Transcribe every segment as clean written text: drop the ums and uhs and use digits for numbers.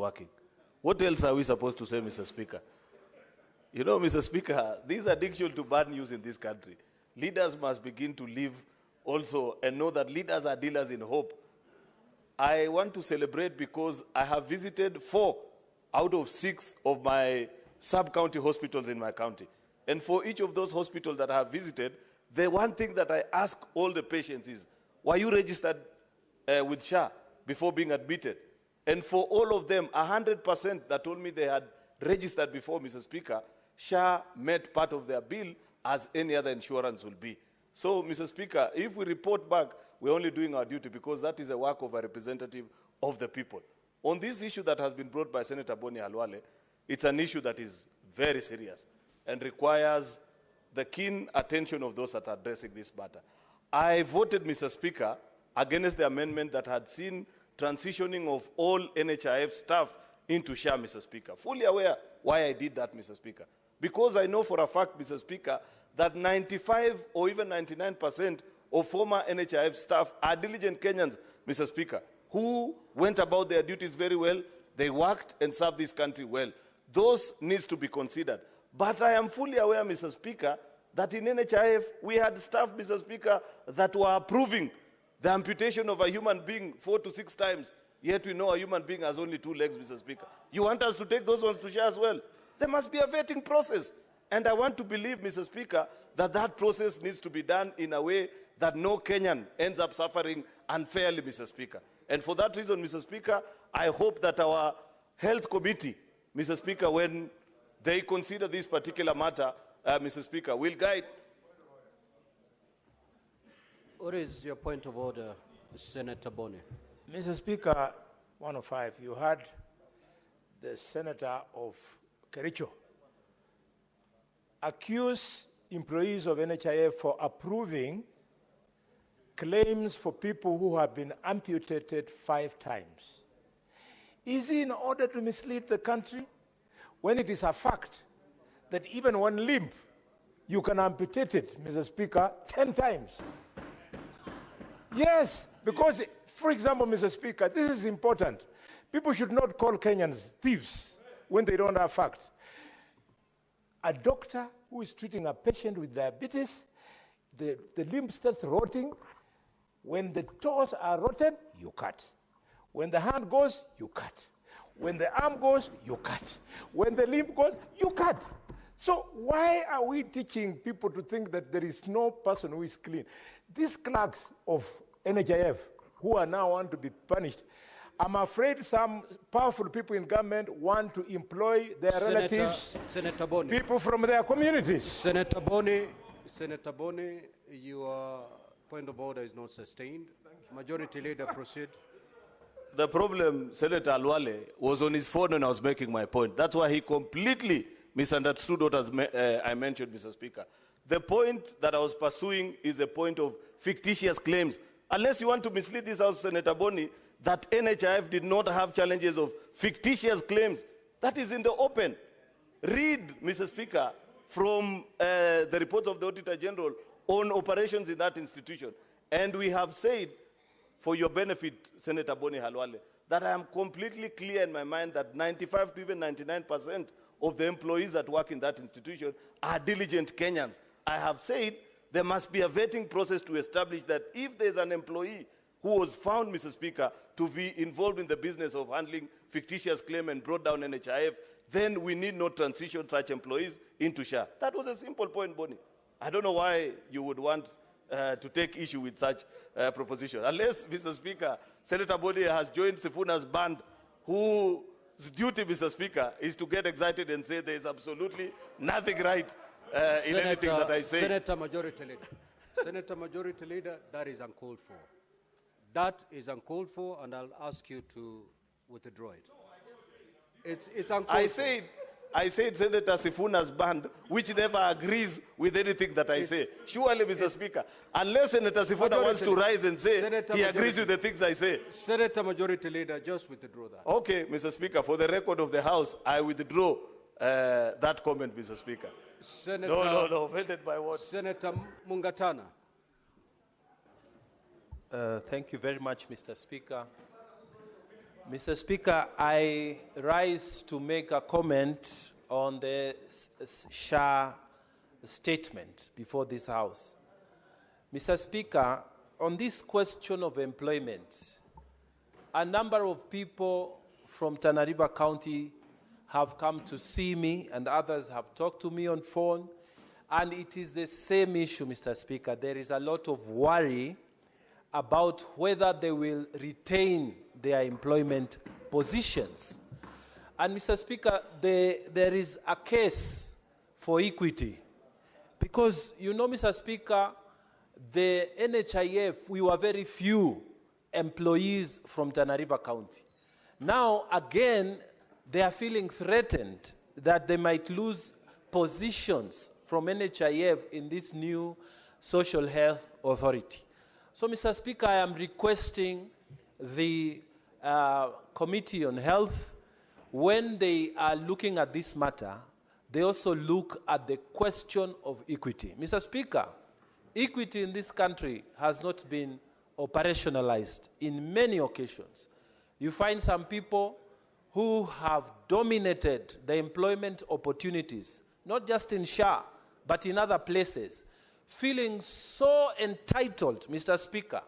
working. What else are we supposed to say, Mr. Speaker? You know, Mr. Speaker, these addiction to bad news in this country. Leaders must begin to live also and know that leaders are dealers in hope. I want to celebrate because I have visited 4 out of 6 of my sub-county hospitals in my county. And for each of those hospitals that I have visited, the one thing that I ask all the patients is, were you registered with SHA before being admitted? And for all of them, 100% that told me they had registered before, Mr. Speaker, SHA met part of their bill as any other insurance will be. So, Mr. Speaker, if we report back, we're only doing our duty because that is a work of a representative of the people. On this issue that has been brought by Senator Boni Halwale, it's an issue that is very serious and requires the keen attention of those that are addressing this matter. I voted, Mr. Speaker, against the amendment that had seen transitioning of all NHIF staff into SHA, Mr. Speaker. Fully aware why I did that, Mr. Speaker. Because I know for a fact, Mr. Speaker, that 95 or even 99% of former NHIF staff are diligent Kenyans, Mr. Speaker, who went about their duties very well. They worked and served this country well. Those needs to be considered. But I am fully aware, Mr. Speaker, that in NHIF we had staff, Mr. Speaker, that were approving the amputation of a human being 4 to 6 times, yet we know a human being has only 2 legs, Mr. Speaker. You want us to take those ones to share as well? There must be a vetting process. And I want to believe, Mr. Speaker, that that process needs to be done in a way that no Kenyan ends up suffering unfairly, Mr. Speaker. And for that reason, Mr. Speaker, I hope that our health committee, Mr. Speaker, when they consider this particular matter, Mr. Speaker, will guide. What is your point of order, Senator Boni? Mr. Speaker, 105, you heard the senator of Kericho accuse employees of NHIF for approving claims for people who have been amputated 5 times. Is it in order to mislead the country when it is a fact that even one limb, you can amputate it, Mr. Speaker, 10 times? Yes, because, for example, Mr. Speaker, this is important. People should not call Kenyans thieves when they don't have facts. A doctor who is treating a patient with diabetes, the limb starts rotting. When the toes are rotten, you cut. When the hand goes, you cut. When the arm goes, you cut. When the limb goes, you cut. So why are we teaching people to think that there is no person who is clean? These clerks of NHIF who are now want to be punished, I'm afraid some powerful people in government want to employ their relatives, Senator Boni, people from their communities. Senator Boni, your point of order is not sustained. Majority Leader, proceed. The problem, Senator Halwale, was on his phone when I was making my point. That's why he completely misunderstood what I mentioned, Mr. Speaker. The point that I was pursuing is a point of fictitious claims. Unless you want to mislead this House, Senator Boni, that NHIF did not have challenges of fictitious claims. That is in the open. Read, Mr. Speaker, from the reports of the Auditor General on operations in that institution. And we have said, for your benefit, Senator Boni Halwale, that I am completely clear in my mind that 95 to even 99% of the employees that work in that institution are diligent Kenyans. I have said there must be a vetting process to establish that if there's an employee who was found, Mr. Speaker, to be involved in the business of handling fictitious claim and brought down NHIF, then we need not transition such employees into SHA. That was a simple point, Boni. I don't know why you would want to take issue with such proposition. Unless, Mr. Speaker, Senator Boni has joined Sifuna's band, whose duty, Mr. Speaker, is to get excited and say there is absolutely nothing right in anything that I say. Senator Majority Leader. Senator Majority Leader, that is uncalled for. That is uncalled for, and I'll ask you to withdraw it. It's uncalled for. I said Senator Sifuna's band, which never agrees with anything that I say. Surely, Mr. Speaker, unless Senator Sifuna wants to rise and say he agrees with the things I say. Senator Majority Leader, just withdraw that. Okay, Mr. Speaker, for the record of the House, I withdraw that comment, Mr. Speaker. Senator, no, offended by what? Senator Mungatana. Thank you very much, Mr. Speaker. Mr. Speaker, I rise to make a comment on the SHA statement before this House. Mr. Speaker, on this question of employment, a number of people from Tana River County have come to see me, and others have talked to me on phone, and it is the same issue, Mr. Speaker. There is a lot of worry about whether they will retain their employment positions. And Mr. Speaker, there is a case for equity. Because, you know, Mr. Speaker, the NHIF, we were very few employees from Tana River County. Now, again, they are feeling threatened that they might lose positions from NHIF in this new social health authority. So, Mr. Speaker, I am requesting the Committee on Health, when they are looking at this matter, they also look at the question of equity. Mr. Speaker, equity in this country has not been operationalized in many occasions. You find some people who have dominated the employment opportunities, not just in SHA, but in other places, feeling so entitled, Mr. Speaker,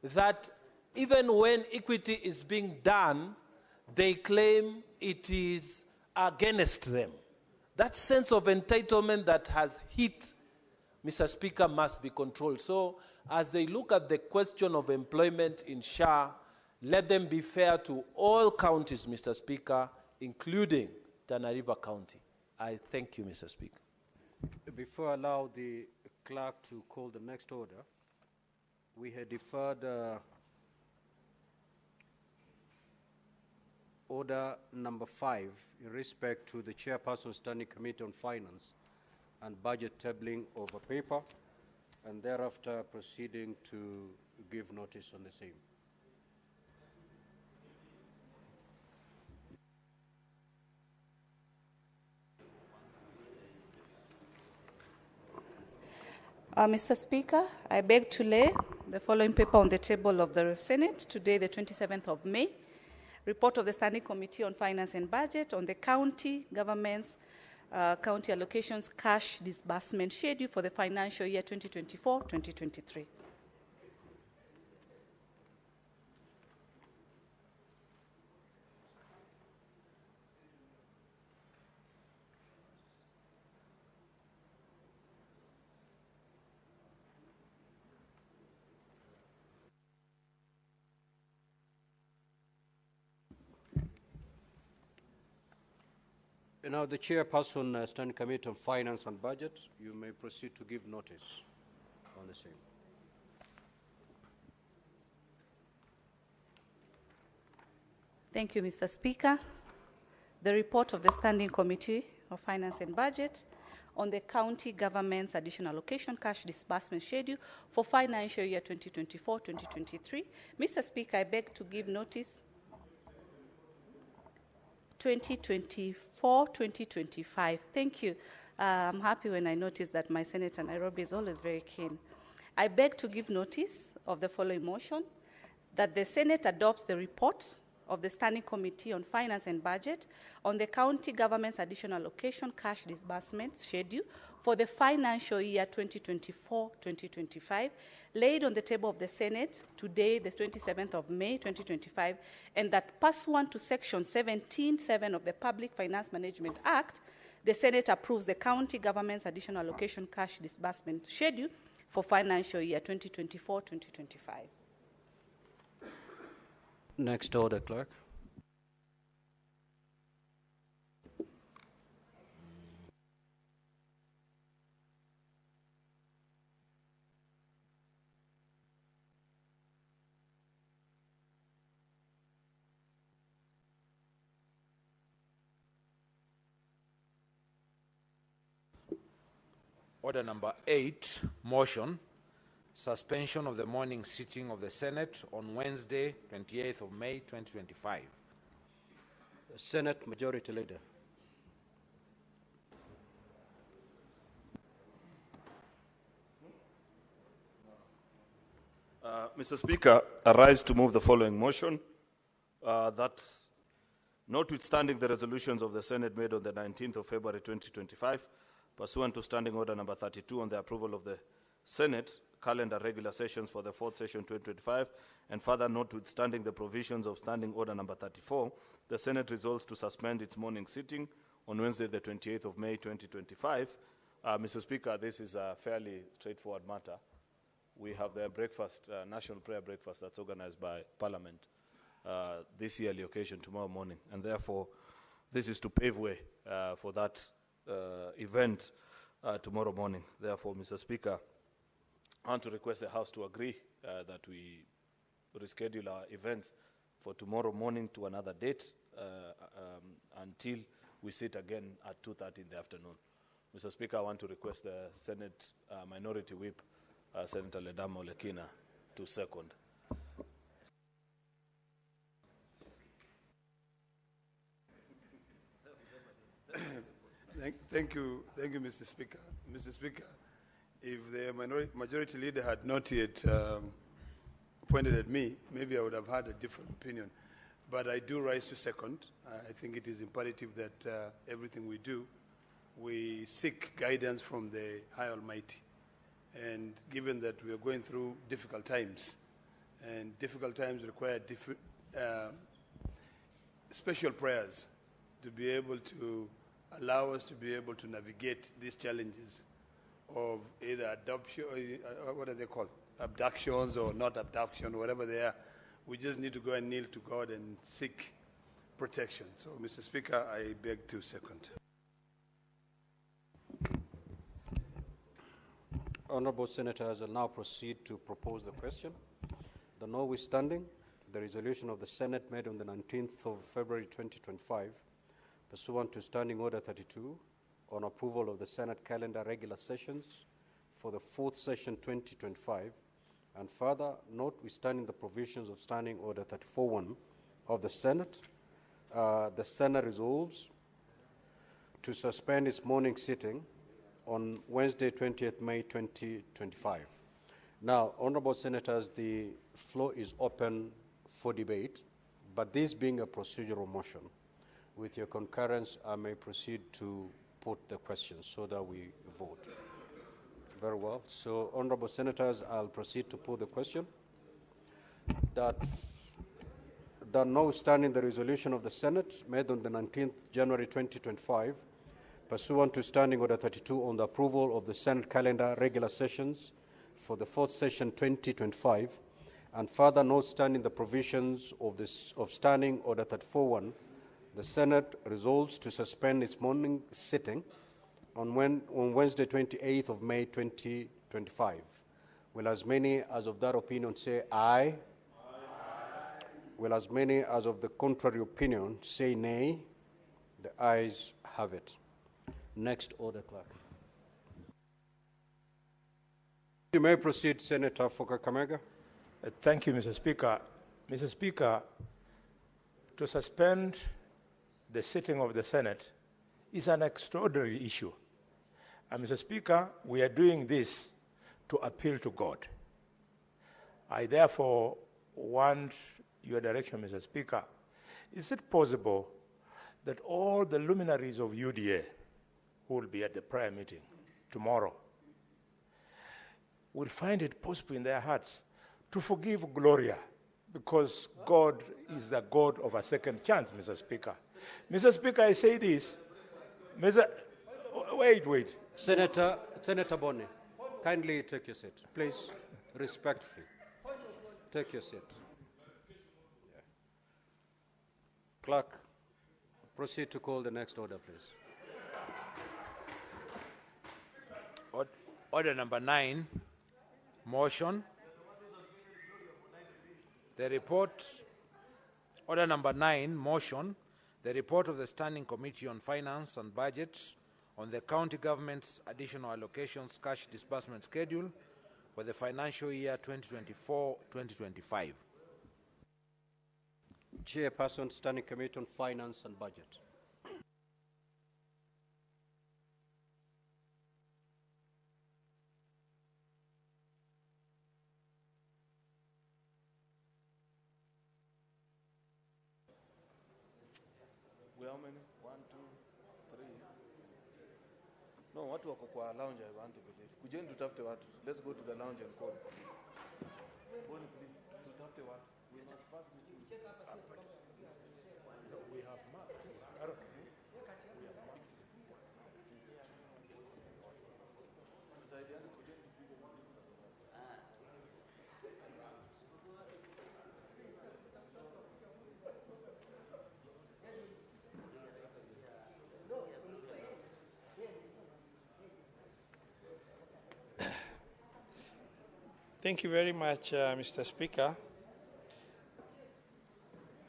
that even when equity is being done, they claim it is against them. That sense of entitlement that has hit, Mr. Speaker, must be controlled. So as they look at the question of employment in SHA, let them be fair to all counties, Mr. Speaker, including Tana River County. I thank you, Mr. Speaker. Before I allow the clerk to call the next order, we had deferred order number 5 in respect to the Chairperson Standing Committee on Finance and Budget tabling of a paper, and thereafter proceeding to give notice on the same. Mr. Speaker, I beg to lay the following paper on the table of the Senate today, the 27th of May. Report of the Standing Committee on Finance and Budget on the county government's county allocations cash disbursement schedule for the financial year 2024-2023. Now, the Chairperson, Standing Committee on Finance and Budget, you may proceed to give notice on the same. Thank you, Mr. Speaker. The report of the Standing Committee of Finance and Budget on the county government's additional allocation cash disbursement schedule for financial year 2024-2023. Mr. Speaker, I beg to give notice 2024-2025. Thank you. I'm happy when I notice that my Senator Nairobi is always very keen. I beg to give notice of the following motion, that the Senate adopts the report of the Standing Committee on Finance and Budget on the county government's additional allocation cash disbursement schedule for the financial year 2024-2025, laid on the table of the Senate today, the 27th of May, 2025, and that pursuant to Section 17(7) of the Public Finance Management Act, the Senate approves the county government's additional allocation cash disbursement schedule for financial year 2024-2025. Next order, clerk. Order number 8, motion, suspension of the morning sitting of the Senate on Wednesday, 28th of May, 2025. Senate Majority Leader. Mr. Speaker, I rise to move the following motion, that notwithstanding the resolutions of the Senate made on the 19th of February 2025, pursuant to Standing Order number 32 on the approval of the Senate calendar regular sessions for the fourth session 2025, and further notwithstanding the provisions of Standing Order number 34, the Senate resolves to suspend its morning sitting on Wednesday, the 28th of May 2025. Mr. Speaker, this is a fairly straightforward matter. We have the breakfast, national prayer breakfast that's organized by Parliament this yearly occasion tomorrow morning, and therefore this is to pave way for that event tomorrow morning. Therefore, Mr. Speaker, I want to request the House to agree that we reschedule our events for tomorrow morning to another date until we sit again at 2:30 in the afternoon. Mr. Speaker, I want to request the Senate Minority Whip, Senator Ledama Olekina, to second. Thank you, Mr. Speaker. Mr. Speaker, if the majority leader had not yet pointed at me, maybe I would have had a different opinion. But I do rise to second. I think it is imperative that everything we do, we seek guidance from the High Almighty. And given that we are going through difficult times, and difficult times require special prayers to be able to allow us to be able to navigate these challenges of either adoption, what are they called? Abductions or not abduction, whatever they are. We just need to go and kneel to God and seek protection. So, Mr. Speaker, I beg to second. Honorable Senators, I will now proceed to propose the question. The notwithstanding the resolution of the Senate made on the 19th of February 2025, pursuant to Standing Order 32, on approval of the Senate calendar regular sessions for the fourth session 2025, and further, notwithstanding the provisions of Standing Order 34.1 of the Senate resolves to suspend its morning sitting on Wednesday, 20th May 2025. Now, Honorable Senators, the floor is open for debate, but this being a procedural motion, with your concurrence, I may proceed to put the question so that we vote. Very well. So, Honorable Senators, I'll proceed to put the question that notwithstanding the resolution of the Senate made on the 19th January 2025, pursuant to Standing Order 32 on the approval of the Senate calendar regular sessions for the fourth session 2025, and further notwithstanding the provisions of Standing Order 34.1, the Senate resolves to suspend its morning sitting on Wednesday, 28th of May 2025. Will as many as of that opinion say aye? Aye. Will as many as of the contrary opinion say nay? The ayes have it. Next order, clerk. You may proceed, Senator Foka-Kamega. Thank you, Mr. Speaker. Mr. Speaker, to suspend the sitting of the Senate is an extraordinary issue. And Mr. Speaker, we are doing this to appeal to God. I therefore want your direction, Mr. Speaker. Is it possible that all the luminaries of UDA who will be at the prayer meeting tomorrow will find it possible in their hearts to forgive Gloria, because God is the God of a second chance, Mr. Speaker. Mr. Speaker, I say this. Wait. Senator Boni, kindly take your seat. Please, respectfully. Take your seat. Yeah. Clerk, proceed to call the next order, please. Order number 9, motion. The report, order number 9, motion, the report of the Standing Committee on Finance and Budget on the county government's additional allocations cash disbursement schedule for the financial year 2024-2025. Chairperson, Standing Committee on Finance and Budget. many? 1, 2, 3. No, watu wako kwa lounge, I want to believe. Kujeni tutafute watu. Let's go to the lounge and call. Boni, please, tutafute watu. We must pass this. We have marked. Thank you very much, Mr. Speaker.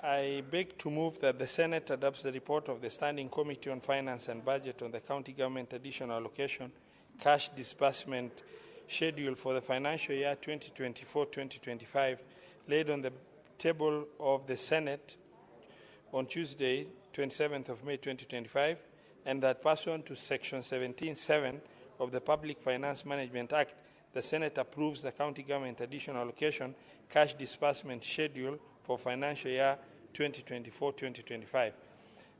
I beg to move that the Senate adopts the report of the Standing Committee on Finance and Budget on the County Government Additional Allocation Cash Disbursement Schedule for the financial year 2024-2025, laid on the table of the Senate on Tuesday, 27th of May 2025, and that pursuant to Section 17(7) of the Public Finance Management Act, the Senate approves the County Government Additional Allocation Cash Disbursement Schedule for financial year 2024-2025.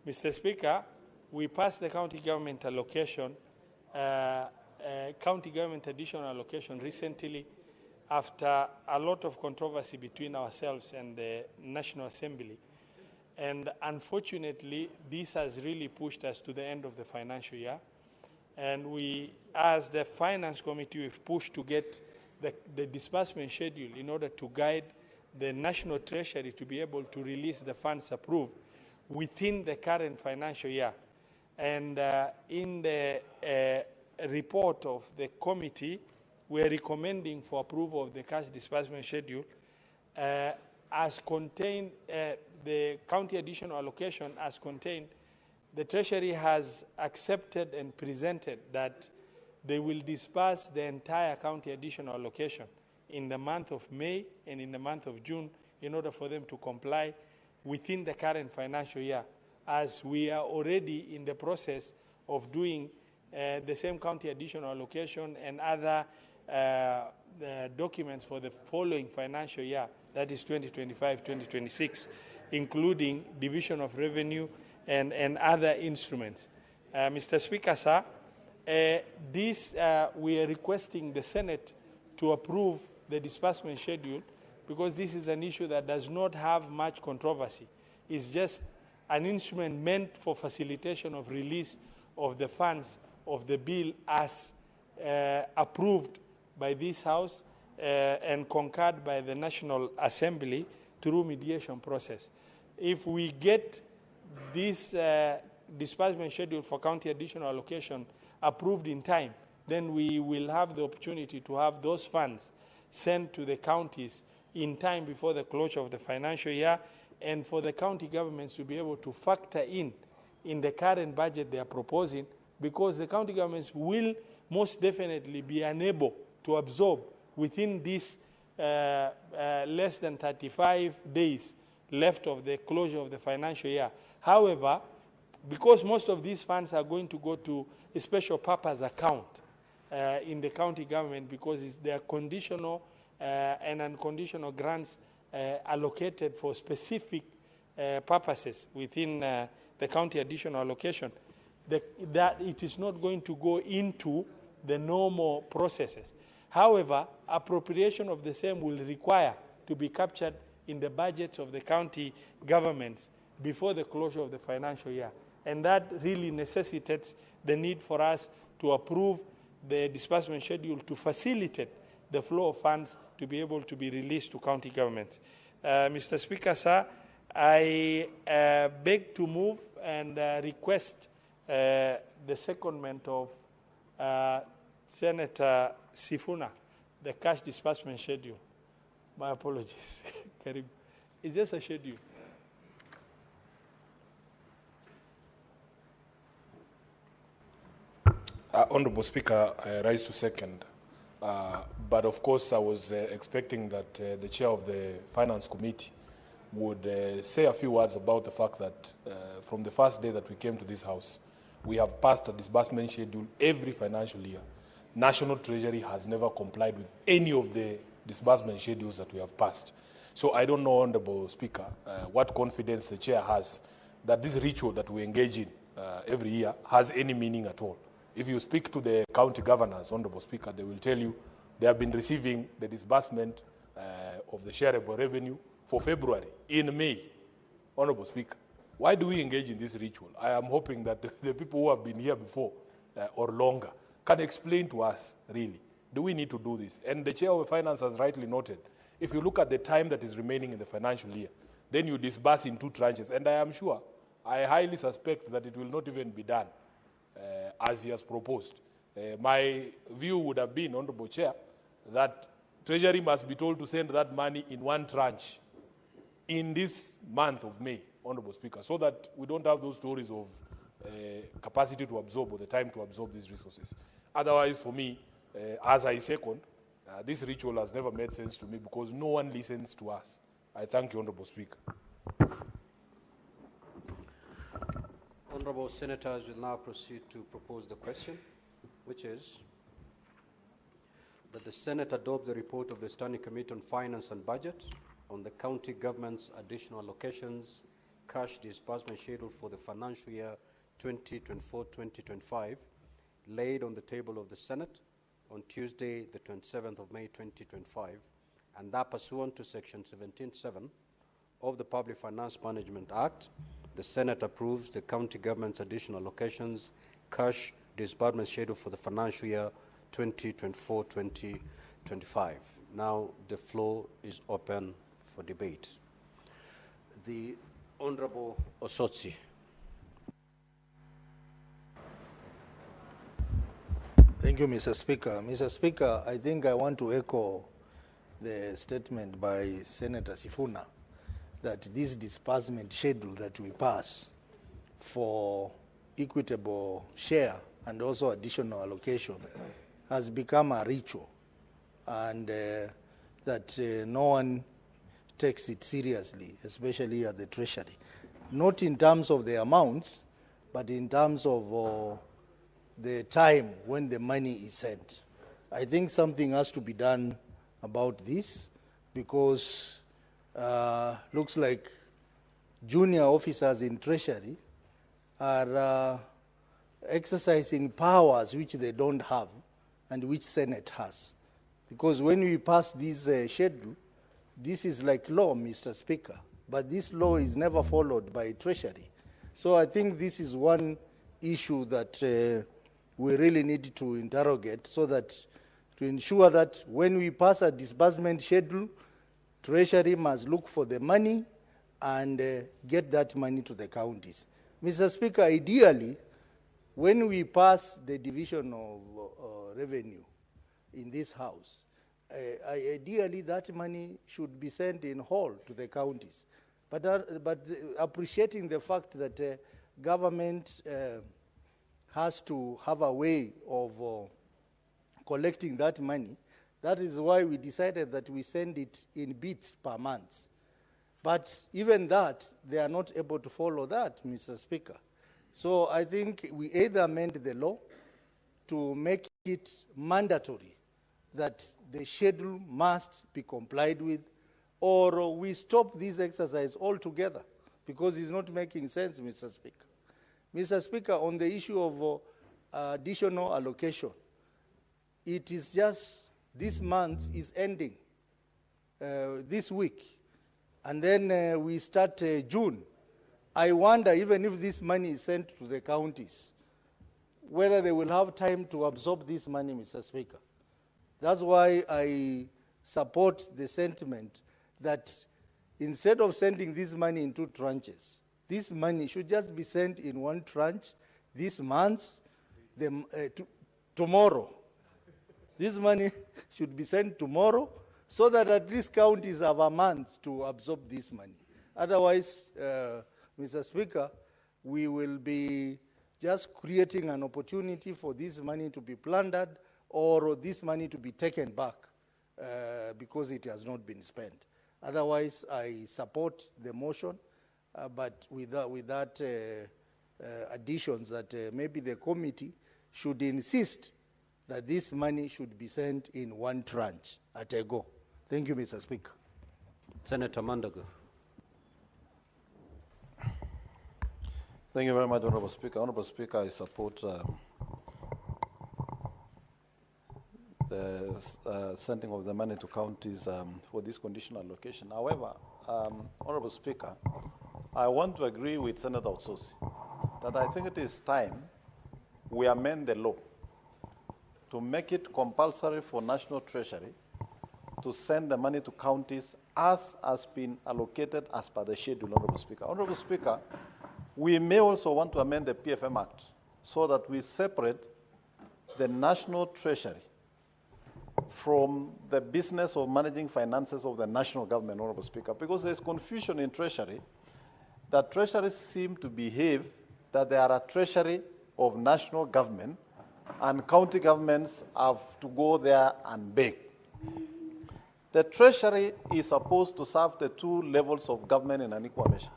Mr. Speaker, we passed the County Government Allocation, County Government Additional Allocation recently after a lot of controversy between ourselves and the National Assembly. And unfortunately, this has really pushed us to the end of the financial year. And we, as the Finance Committee, we've pushed to get the disbursement schedule in order to guide the National Treasury to be able to release the funds approved within the current financial year. And in the report of the committee, we are recommending for approval of the cash disbursement schedule as contained, the county additional allocation as contained. The Treasury has accepted and presented that they will disburse the entire county additional allocation in the month of May and in the month of June in order for them to comply within the current financial year, as we are already in the process of doing the same county additional allocation and other documents for the following financial year, that is 2025-2026, including division of revenue and other instruments. Mr. Speaker, sir, we are requesting the Senate to approve the disbursement schedule because this is an issue that does not have much controversy. It's just an instrument meant for facilitation of release of the funds of the bill as approved by this House and concurred by the National Assembly through mediation process. If we get this disbursement schedule for county additional allocation approved in time, then we will have the opportunity to have those funds sent to the counties in time before the closure of the financial year, and for the county governments to be able to factor in the current budget they are proposing, because the county governments will most definitely be unable to absorb within this less than 35 days left of the closure of the financial year. However, because most of these funds are going to go to a special purpose account in the county government, because they are conditional and unconditional grants allocated for specific purposes within the county additional allocation, that it is not going to go into the normal processes. However, appropriation of the same will require to be captured in the budgets of the county governments before the closure of the financial year. And that really necessitates the need for us to approve the disbursement schedule to facilitate the flow of funds to be able to be released to county governments. Mr. Speaker, sir, I beg to move and request the secondment of Senator Sifuna, the cash disbursement schedule. My apologies. It's just a schedule. Honorable Speaker, I rise to second. But of course, I was expecting that the chair of the Finance Committee would say a few words about the fact that from the first day that we came to this House, we have passed a disbursement schedule every financial year. National Treasury has never complied with any of the disbursement schedules that we have passed. So I don't know, Honorable Speaker, what confidence the chair has that this ritual that we engage in every year has any meaning at all. If you speak to the county governors, Honorable Speaker, they will tell you they have been receiving the disbursement of the shareable revenue for February in May. Honorable Speaker, why do we engage in this ritual? I am hoping that the people who have been here before or longer can explain to us, really, do we need to do this? And the Chair of Finance has rightly noted, if you look at the time that is remaining in the financial year, then you disburse in 2 tranches. And I am sure, I highly suspect that it will not even be done as he has proposed. My view would have been, Honorable Chair, that Treasury must be told to send that money in 1 tranche in this month of May, Honorable Speaker, so that we don't have those stories of capacity to absorb or the time to absorb these resources. Otherwise, for me, as I second, this ritual has never made sense to me because no one listens to us. I thank you, Honorable Speaker. Honorable Senators will now proceed to propose the question, which is that the Senate adopt the report of the Standing Committee on Finance and Budget on the county government's additional allocations, cash disbursement schedule for the financial year 2024-2025, laid on the table of the Senate on Tuesday, the 27th of May 2025, and that pursuant to Section 17(7) of the Public Finance Management Act, the Senate approves the county government's additional allocations, cash disbursement schedule for the financial year 2024-2025. Now the floor is open for debate. The Honorable Osotsi. Thank you, Mr. Speaker. Mr. Speaker, I think I want to echo the statement by Senator Sifuna that this disbursement schedule that we pass for equitable share and also additional allocation has become a ritual, and that no one takes it seriously, especially at the Treasury. Not in terms of the amounts, but in terms of the time when the money is sent. I think something has to be done about this because looks like junior officers in Treasury are exercising powers which they don't have and which Senate has. Because when we pass this schedule, this is like law, Mr. Speaker, but this law is never followed by Treasury. So I think this is one issue that we really need to interrogate so that to ensure that when we pass a disbursement schedule, Treasury must look for the money and get that money to the counties. Mr. Speaker, ideally, when we pass the division of revenue in this House, ideally that money should be sent in whole to the counties. But appreciating the fact that government has to have a way of collecting that money, that is why we decided that we send it in bits per month. But even that, they are not able to follow that, Mr. Speaker. So I think we either amend the law to make it mandatory that the schedule must be complied with, or we stop this exercise altogether because it's not making sense, Mr. Speaker. Mr. Speaker, on the issue of additional allocation, it is just this month is ending this week, and then we start June. I wonder, even if this money is sent to the counties, whether they will have time to absorb this money, Mr. Speaker. That's why I support the sentiment that instead of sending this money in 2 tranches, this money should just be sent in 1 tranche this month, tomorrow. This money should be sent tomorrow so that at least counties have a month to absorb this money. Otherwise, Mr. Speaker, we will be just creating an opportunity for this money to be plundered or this money to be taken back because it has not been spent. Otherwise, I support the motion, but with that additions that maybe the committee should insist that this money should be sent in 1 tranche at a go. Thank you, Mr. Speaker. Senator Mandago. Thank you very much, Honorable Speaker. Honorable Speaker, I support the sending of the money to counties for this conditional allocation. However, Honorable Speaker, I want to agree with Senator Otsosi that I think it is time we amend the law to make it compulsory for National Treasury to send the money to counties as has been allocated as per the schedule, Honorable Speaker. Honorable Speaker, we may also want to amend the PFM Act so that we separate the National Treasury from the business of managing finances of the national government, Honorable Speaker, because there's confusion in Treasury that treasuries seem to behave that they are a treasury of national government and county governments have to go there and beg. The Treasury is supposed to serve the two levels of government in an equal measure.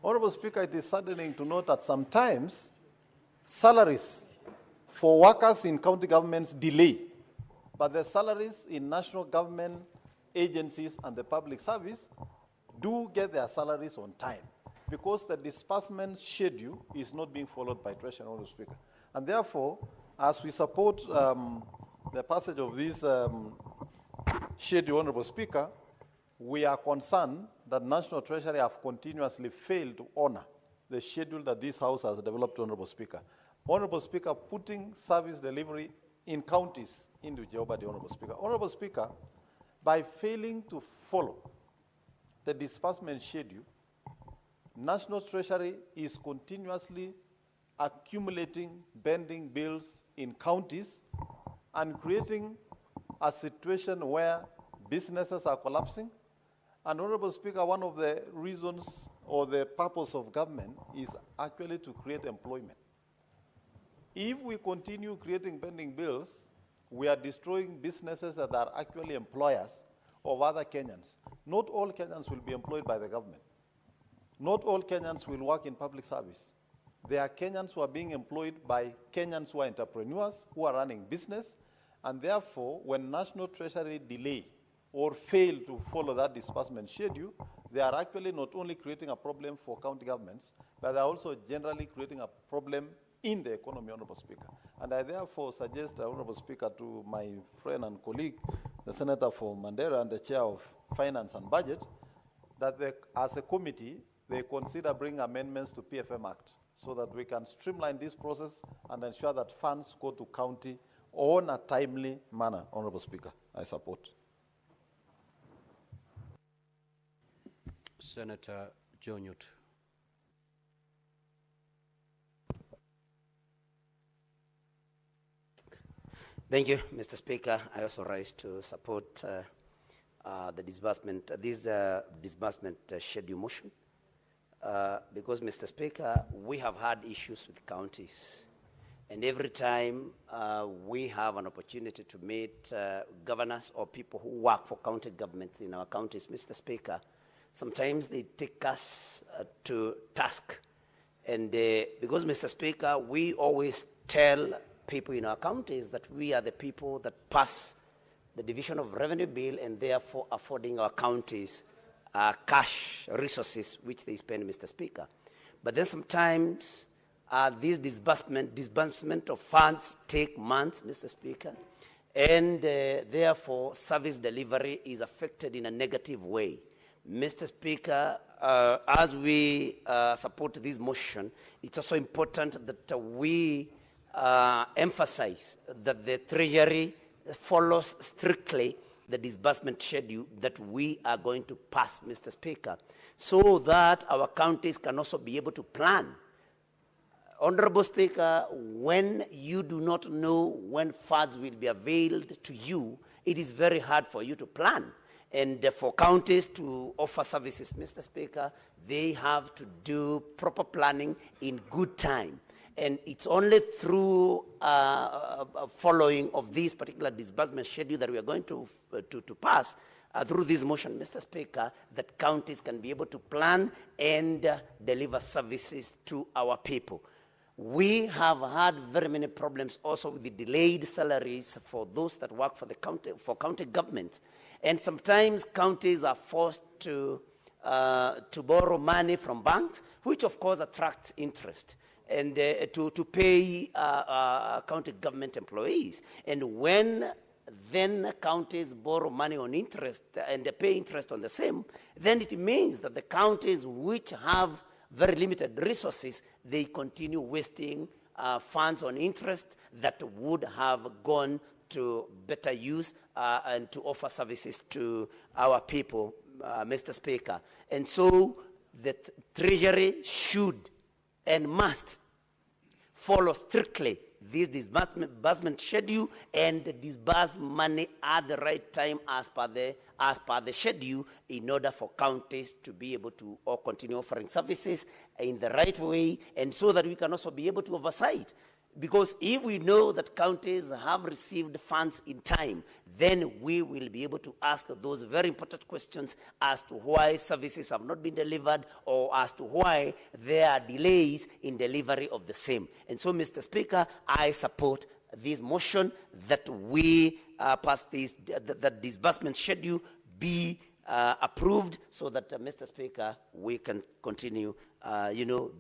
Honorable Speaker, it is saddening to note that sometimes salaries for workers in county governments delay, but the salaries in national government agencies and the public service do get their salaries on time because the disbursement schedule is not being followed by Treasury, Honorable Speaker. And therefore, as we support the passage of this schedule, Honorable Speaker, we are concerned that National Treasury have continuously failed to honor the schedule that this House has developed, Honorable Speaker. Honorable Speaker, putting service delivery in counties into jeopardy, Honorable Speaker. Honorable Speaker, by failing to follow the disbursement schedule, National Treasury is continuously accumulating pending bills in counties and creating a situation where businesses are collapsing. And Honorable Speaker, one of the reasons or the purpose of government is actually to create employment. If we continue creating pending bills, we are destroying businesses that are actually employers of other Kenyans. Not all Kenyans will be employed by the government. Not all Kenyans will work in public service. There are Kenyans who are being employed by Kenyans who are entrepreneurs, who are running business, and therefore, when National Treasury delay or fail to follow that disbursement schedule, they are actually not only creating a problem for county governments, but they are also generally creating a problem in the economy, Honorable Speaker. And I therefore suggest, Honorable Speaker, to my friend and colleague, the Senator for Mandera and the Chair of Finance and Budget, that they, as a committee, they consider bringing amendments to PFM Act so that we can streamline this process and ensure that funds go to county on a timely manner, Honorable Speaker. I support. Senator Jonyut. Thank you, Mr. Speaker. I also rise to support the disbursement, disbursement schedule motion because, Mr. Speaker, we have had issues with counties. And every time we have an opportunity to meet governors or people who work for county governments in our counties, Mr. Speaker, sometimes they take us to task. And because, Mr. Speaker, we always tell people in our counties that we are the people that pass the division of revenue bill and therefore affording our counties cash resources which they spend, Mr. Speaker. But then sometimes these disbursement of funds take months, Mr. Speaker, and therefore service delivery is affected in a negative way. Mr. Speaker, as we support this motion, it's also important that we emphasize that the Treasury follows strictly the disbursement schedule that we are going to pass, Mr. Speaker, so that our counties can also be able to plan. Honorable Speaker, when you do not know when funds will be availed to you, it is very hard for you to plan. And for counties to offer services, Mr. Speaker, they have to do proper planning in good time. And it's only through following of this particular disbursement schedule that we are going to pass through this motion, Mr. Speaker, that counties can be able to plan and deliver services to our people. We have had very many problems also with the delayed salaries for those that work for the county government. And sometimes counties are forced to to borrow money from banks, which of course attracts interest, and to pay county government employees. And when then counties borrow money on interest and they pay interest on the same, then it means that the counties which have very limited resources, they continue wasting funds on interest that would have gone to better use and to offer services to our people, Mr. Speaker. And so the Treasury should and must follow strictly this disbursement schedule and disburse money at the right time as per the schedule, in order for counties to be able to continue offering services in the right way, and so that we can also be able to oversight. Because if we know that counties have received funds in time, then we will be able to ask those very important questions as to why services have not been delivered, or as to why there are delays in delivery of the same. And so, Mr. Speaker, I support this motion that we pass this, that disbursement schedule be approved, so that, Mr. Speaker, we can continue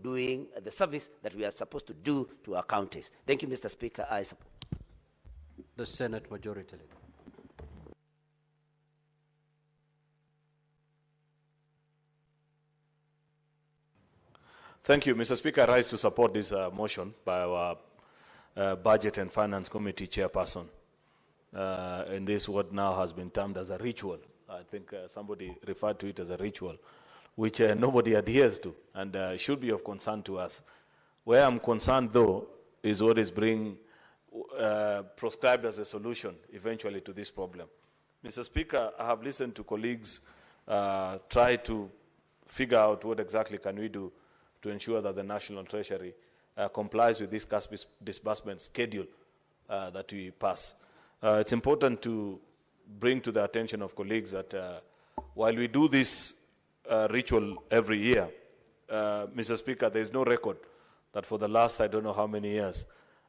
doing the service that we are supposed to do to our counties. Thank you, Mr. Speaker. I support. The Senate Majority Leader. Thank you, Mr. Speaker. I rise to support this motion by our Budget and Finance Committee Chairperson. And this what now has been termed as a ritual. I think somebody referred to it as a ritual, which nobody adheres to, and should be of concern to us. Where I'm concerned, though, is what is being proscribed as a solution eventually to this problem. Mr. Speaker, I have listened to colleagues try to figure out what exactly can we do to ensure that the National Treasury complies with this cash disbursement schedule that we pass. It's important to bring to the attention of colleagues that while we do this ritual every year, Mr. Speaker, there is no record that for the last I don't know how many years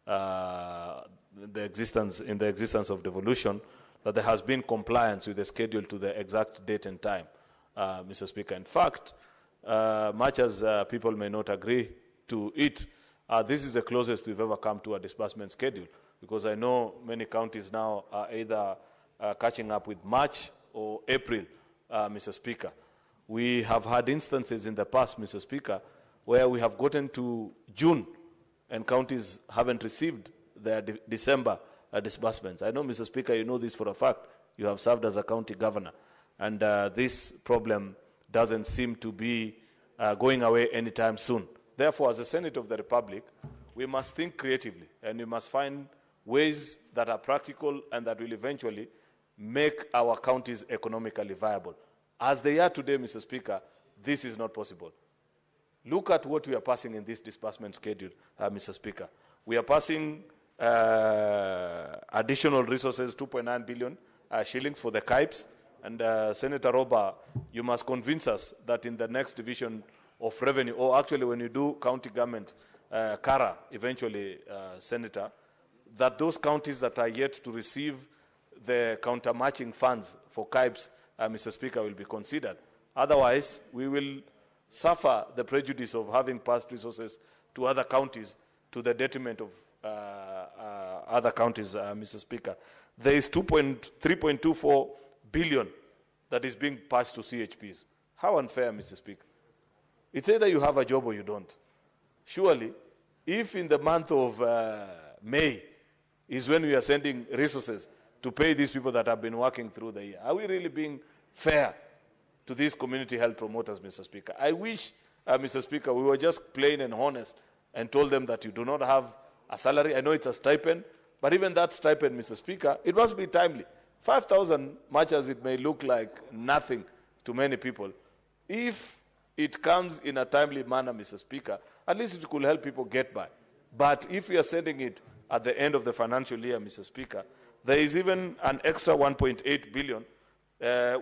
in the existence of devolution, that there has been compliance with the schedule to the exact date and time, Mr. Speaker. In fact, much as people may not agree to it, this is the closest we've ever come to a disbursement schedule, because I know many counties now are either catching up with March or April, Mr. Speaker. We have had instances in the past, Mr. Speaker, where we have gotten to June and counties haven't received their December disbursements. I know, Mr. Speaker, you know this for a fact. You have served as a county governor. And this problem doesn't seem to be going away anytime soon. Therefore, as a Senate of the Republic, we must think creatively, and we must find ways that are practical and that will eventually make our counties economically viable. As they are today, Mr. Speaker, this is not possible. Look at what we are passing in this disbursement schedule, Mr. Speaker. We are passing additional resources, 2.9 billion shillings for the KIPES. And Senator Roba, you must convince us that in the next division of revenue, or actually when you do county government, CARA, eventually, Senator, that those counties that are yet to receive the counter-matching funds for KIPES, Mr. Speaker, will be considered. Otherwise, we will suffer the prejudice of having passed resources to other counties to the detriment of other counties, Mr. Speaker. There is 3.24 billion that is being passed to CHPs. How unfair, Mr. Speaker. It's either you have a job or you don't. Surely, if in the month of May is when we are sending resources to pay these people that have been working through the year, are we really being fair to these community health promoters, Mr. Speaker? I wish, Mr. Speaker, we were just plain and honest and told them that you do not have a salary. I know it's a stipend, but even that stipend, Mr. Speaker, it must be timely. 5,000, much as it may look like nothing to many people, if it comes in a timely manner, Mr. Speaker, at least it could help people get by. But if we are sending it at the end of the financial year, Mr. Speaker, there is even an extra 1.8 billion,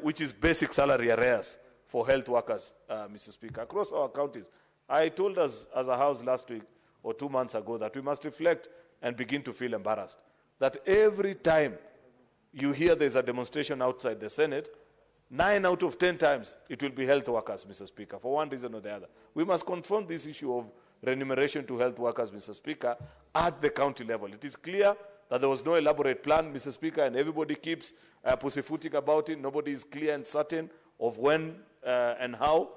which is basic salary arrears for health workers, Mr. Speaker, across our counties. I told us as a House last week or 2 months ago that we must reflect and begin to feel embarrassed. That every time you hear there's a demonstration outside the Senate, 9 out of 10 times, it will be health workers, Mr. Speaker, for one reason or the other. We must confront this issue of remuneration to health workers, Mr. Speaker, at the county level. It is clear that there was no elaborate plan, Mr. Speaker, and everybody keeps pussyfooting about it. Nobody is clear and certain of when and how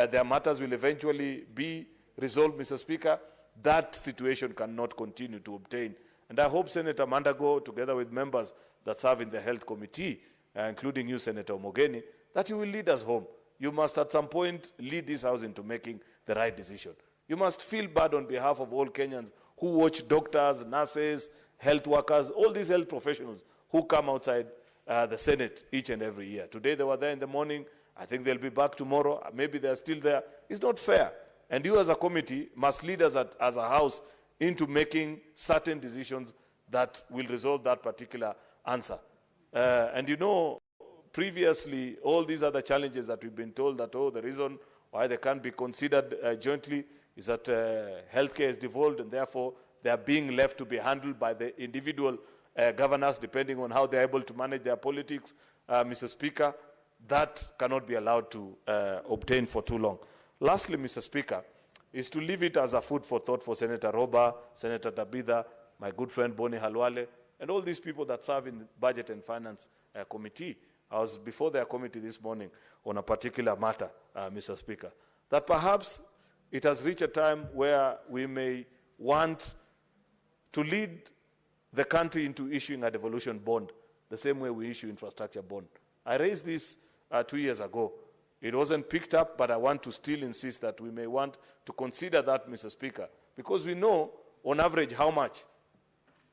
their matters will eventually be resolved, Mr. Speaker. That situation cannot continue to obtain. And I hope Senator Mandago, together with members that serve in the Health Committee, including you, Senator Mogeni, that you will lead us home. You must at some point lead this House into making the right decision. You must feel bad on behalf of all Kenyans who watch doctors, nurses, health workers, all these health professionals who come outside the Senate each and every year. Today they were there in the morning. I think they'll be back tomorrow. Maybe they're still there. It's not fair. And you as a committee must lead us as a House into making certain decisions that will resolve that particular answer. And you know, previously, all these other challenges that we've been told that, oh, the reason why they can't be considered jointly is that healthcare is devolved and therefore they are being left to be handled by the individual governors depending on how they're able to manage their politics, Mr. Speaker. That cannot be allowed to obtain for too long. Lastly, Mr. Speaker, is to leave it as a food for thought for Senator Roba, Senator Tabitha, my good friend Boni Halwale, and all these people that serve in the Budget and Finance Committee. I was before their committee this morning on a particular matter, Mr. Speaker, that perhaps it has reached a time where we may want to lead the country into issuing a devolution bond, the same way we issue infrastructure bond. I raised this 2 years ago. It wasn't picked up, but I want to still insist that we may want to consider that, Mr. Speaker, because we know on average how much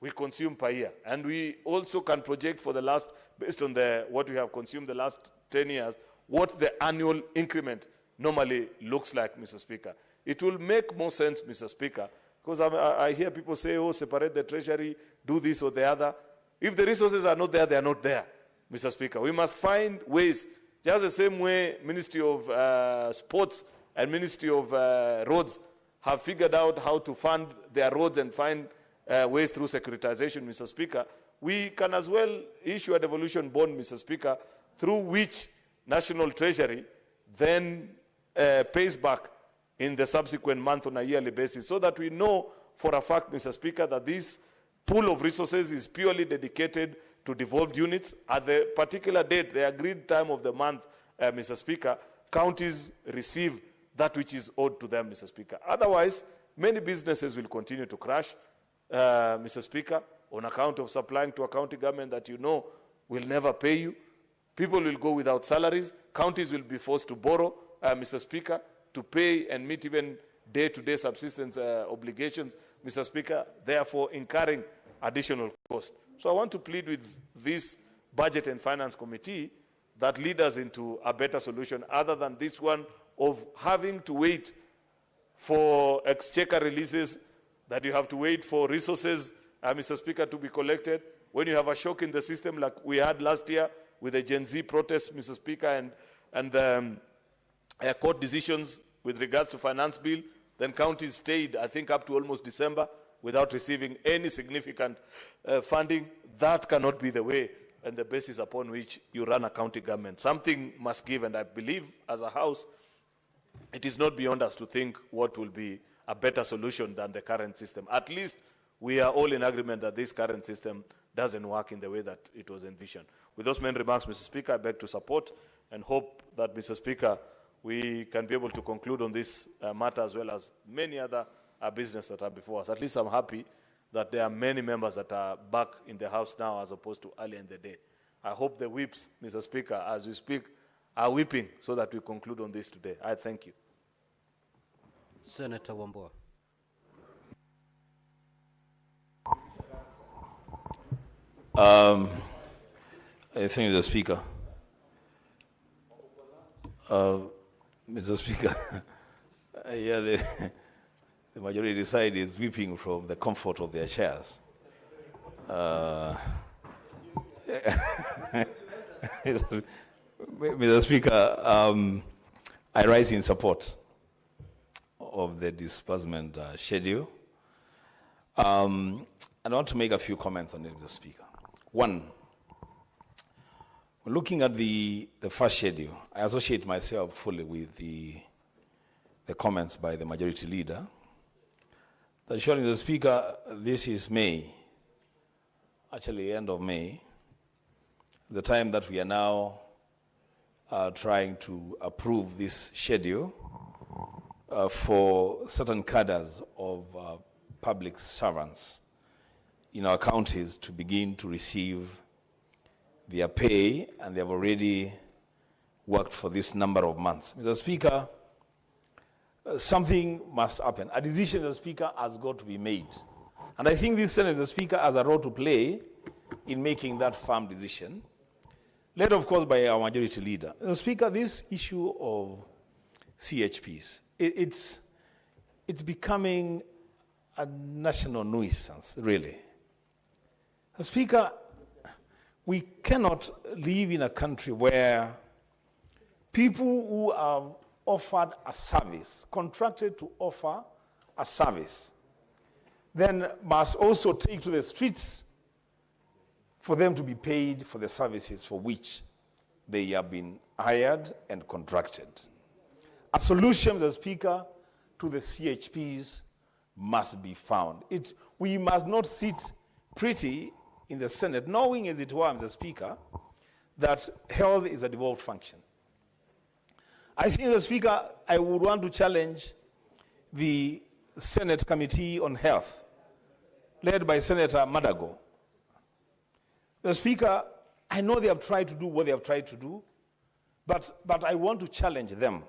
we consume per year. And we also can project for the last, based on what we have consumed the last 10 years, what the annual increment normally looks like, Mr. Speaker. It will make more sense, Mr. Speaker, because I hear people say, oh, separate the treasury, do this or the other. If the resources are not there, they are not there, Mr. Speaker. We must find ways, just the same way Ministry of Sports and Ministry of Roads have figured out how to fund their roads and find ways through securitization, Mr. Speaker. We can as well issue a devolution bond, Mr. Speaker, through which National Treasury then pays back in the subsequent month on a yearly basis, so that we know for a fact, Mr. Speaker, that this pool of resources is purely dedicated to devolved units. At the particular date, the agreed time of the month, Mr. Speaker, counties receive that which is owed to them, Mr. Speaker. Otherwise, many businesses will continue to crash, Mr. Speaker, on account of supplying to a county government that you know will never pay you. People will go without salaries. Counties will be forced to borrow, Mr. Speaker, to pay and meet even day-to-day subsistence obligations, Mr. Speaker, therefore incurring additional cost. So I want to plead with this Budget and Finance Committee that lead us into a better solution other than this one of having to wait for exchequer releases, that you have to wait for resources, Mr. Speaker, to be collected. When you have a shock in the system like we had last year with the Gen Z protests, Mr. Speaker, and court decisions with regards to finance bill, then counties stayed, I think, up to almost December without receiving any significant funding. That cannot be the way and the basis upon which you run a county government. Something must give, and I believe as a House, it is not beyond us to think what will be a better solution than the current system. At least we are all in agreement that this current system doesn't work in the way that it was envisioned. With those main remarks, Mr. Speaker, I beg to support and hope that, Mr. Speaker, we can be able to conclude on this matter as well as many other business that are before us. At least I'm happy that there are many members that are back in the House now as opposed to earlier in the day. I hope the whips, Mr. Speaker, as we speak, are whipping so that we conclude on this today. I thank you. Senator Wambua. I thank the Speaker. Mr. Speaker, I hear the majority side is weeping from the comfort of their chairs. Mr. Speaker, I rise in support of the disbursement schedule. And I want to make a few comments on it, Mr. Speaker. One, Looking at the first schedule, I associate myself fully with the comments by the majority leader. That surely, the Speaker, this is May, actually end of May, the time that we are now trying to approve this schedule for certain cadres of public servants in our counties to begin to receive their pay, and they have already worked for this number of months. Mr. Speaker, something must happen. A decision, Mr. Speaker, has got to be made. And I think this Senate, Mr. Speaker, has a role to play in making that firm decision, led, of course, by our majority leader. Mr. Speaker, this issue of CHPs, it's becoming a national nuisance, really. Mr. Speaker, we cannot live in a country where people who are offered a service, contracted to offer a service, then must also take to the streets for them to be paid for the services for which they have been hired and contracted. A solution, Mr. Speaker, to the CHPs must be found. We must not sit pretty in the Senate, knowing as it were, Mr. Speaker, that health is a devolved function. I think, Mr. Speaker, I would want to challenge the Senate Committee on Health, led by Senator Madago. Mr. Speaker, I know they have tried to do what they have tried to do, but I want to challenge them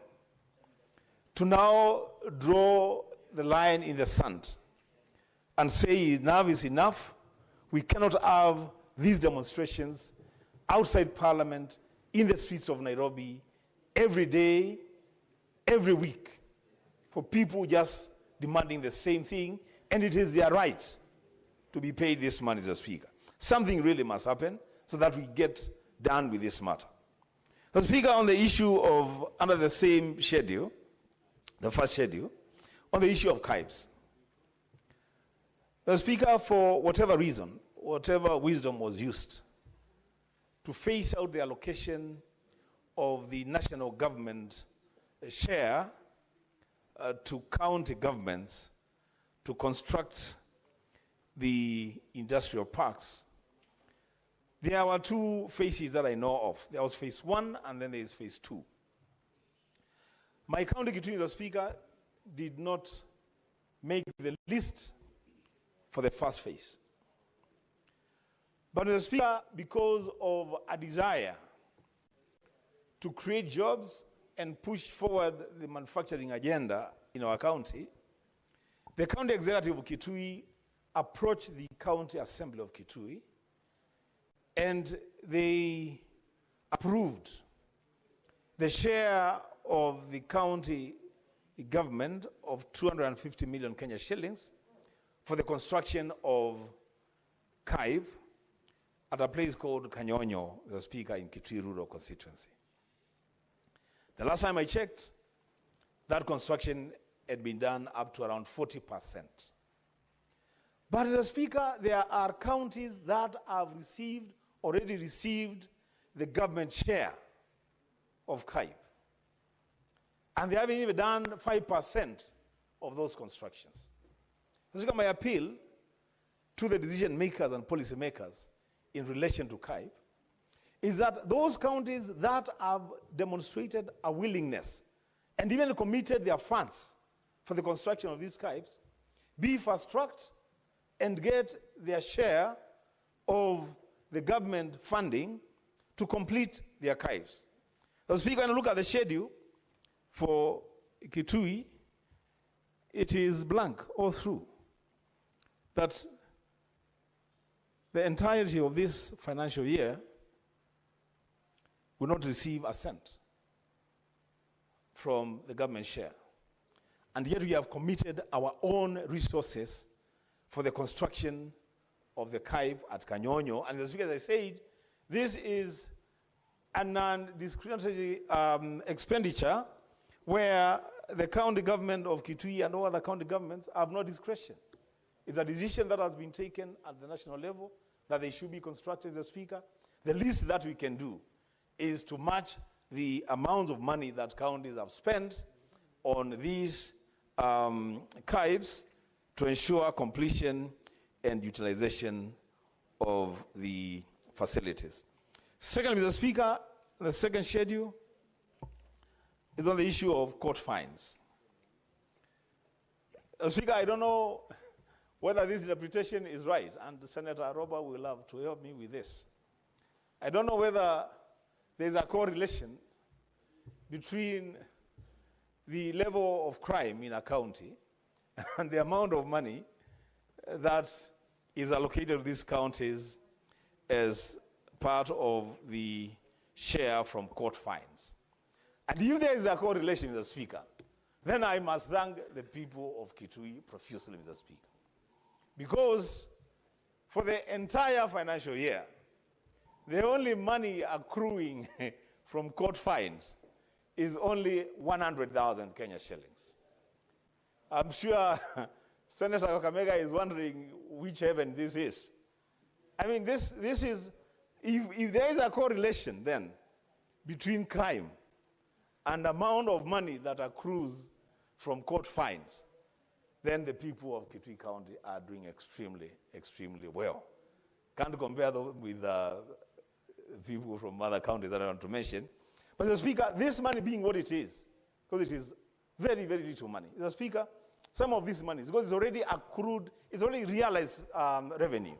to now draw the line in the sand and say enough is enough. We cannot have these demonstrations outside Parliament, in the streets of Nairobi, every day, every week, for people just demanding the same thing, and it is their right to be paid this money, Mr. Speaker. Something really must happen so that we get done with this matter. Mr. Speaker, on the issue of, under the same schedule, the first schedule, on the issue of CAIBs. Mr. Speaker, for whatever reason, whatever wisdom was used to phase out the allocation of the national government share to county governments to construct the industrial parks, there were two phases that I know of. There was phase 1 and then there is phase 2. My county, Kitui, Mr. Speaker, did not make the list for the first phase. But, Mr. Speaker, because of a desire to create jobs and push forward the manufacturing agenda in our county, the county executive of Kitui approached the county assembly of Kitui, and they approved the share of the county government of 250 million Kenya shillings for the construction of CAIB at a place called Kanyonyo, the Speaker, in Kitui Rural Constituency. The last time I checked, that construction had been done up to around 40%. But, the Speaker, there are counties that have already received the government share of CAIB. And they haven't even done 5% of those constructions. This is my appeal to the decision makers and policy makers in relation to CAIB, is that those counties that have demonstrated a willingness and even committed their funds for the construction of these CAIBs be fast-tracked and get their share of the government funding to complete their CAIBs. So, Speaker, when you look at the schedule for Kitui, it is blank all through. That the entirety of this financial year will not receive a cent from the government share. And yet we have committed our own resources for the construction of the CAIB at Kanyonyo. And as I said, this is a non-discriminatory expenditure where the county government of Kitui and all other county governments have no discretion. It's a decision that has been taken at the national level that they should be constructed, Mr. Speaker. The least that we can do is to match the amounts of money that counties have spent on these CAIBs to ensure completion and utilization of the facilities. Second, Mr. Speaker, the second schedule is on the issue of court fines. Speaker, I don't know whether this interpretation is right, and Senator Robert will have to help me with this. I don't know whether there's a correlation between the level of crime in a county and the amount of money that is allocated to these counties as part of the share from court fines. And if there is a correlation, Mr. Speaker, then I must thank the people of Kitui profusely, Mr. Speaker. Because for the entire financial year, the only money accruing from court fines is only 100,000 Kenya shillings. I'm sure Senator Kakamega is wondering which heaven this is. I mean, this is, if there is a correlation then between crime and amount of money that accrues from court fines, then the people of Kitui County are doing extremely, extremely well. Can't compare them with people from other counties that I want to mention. But the Speaker, this money being what it is, because it is very, very little money. The Speaker, some of this money, because it's already accrued, it's already realized revenue.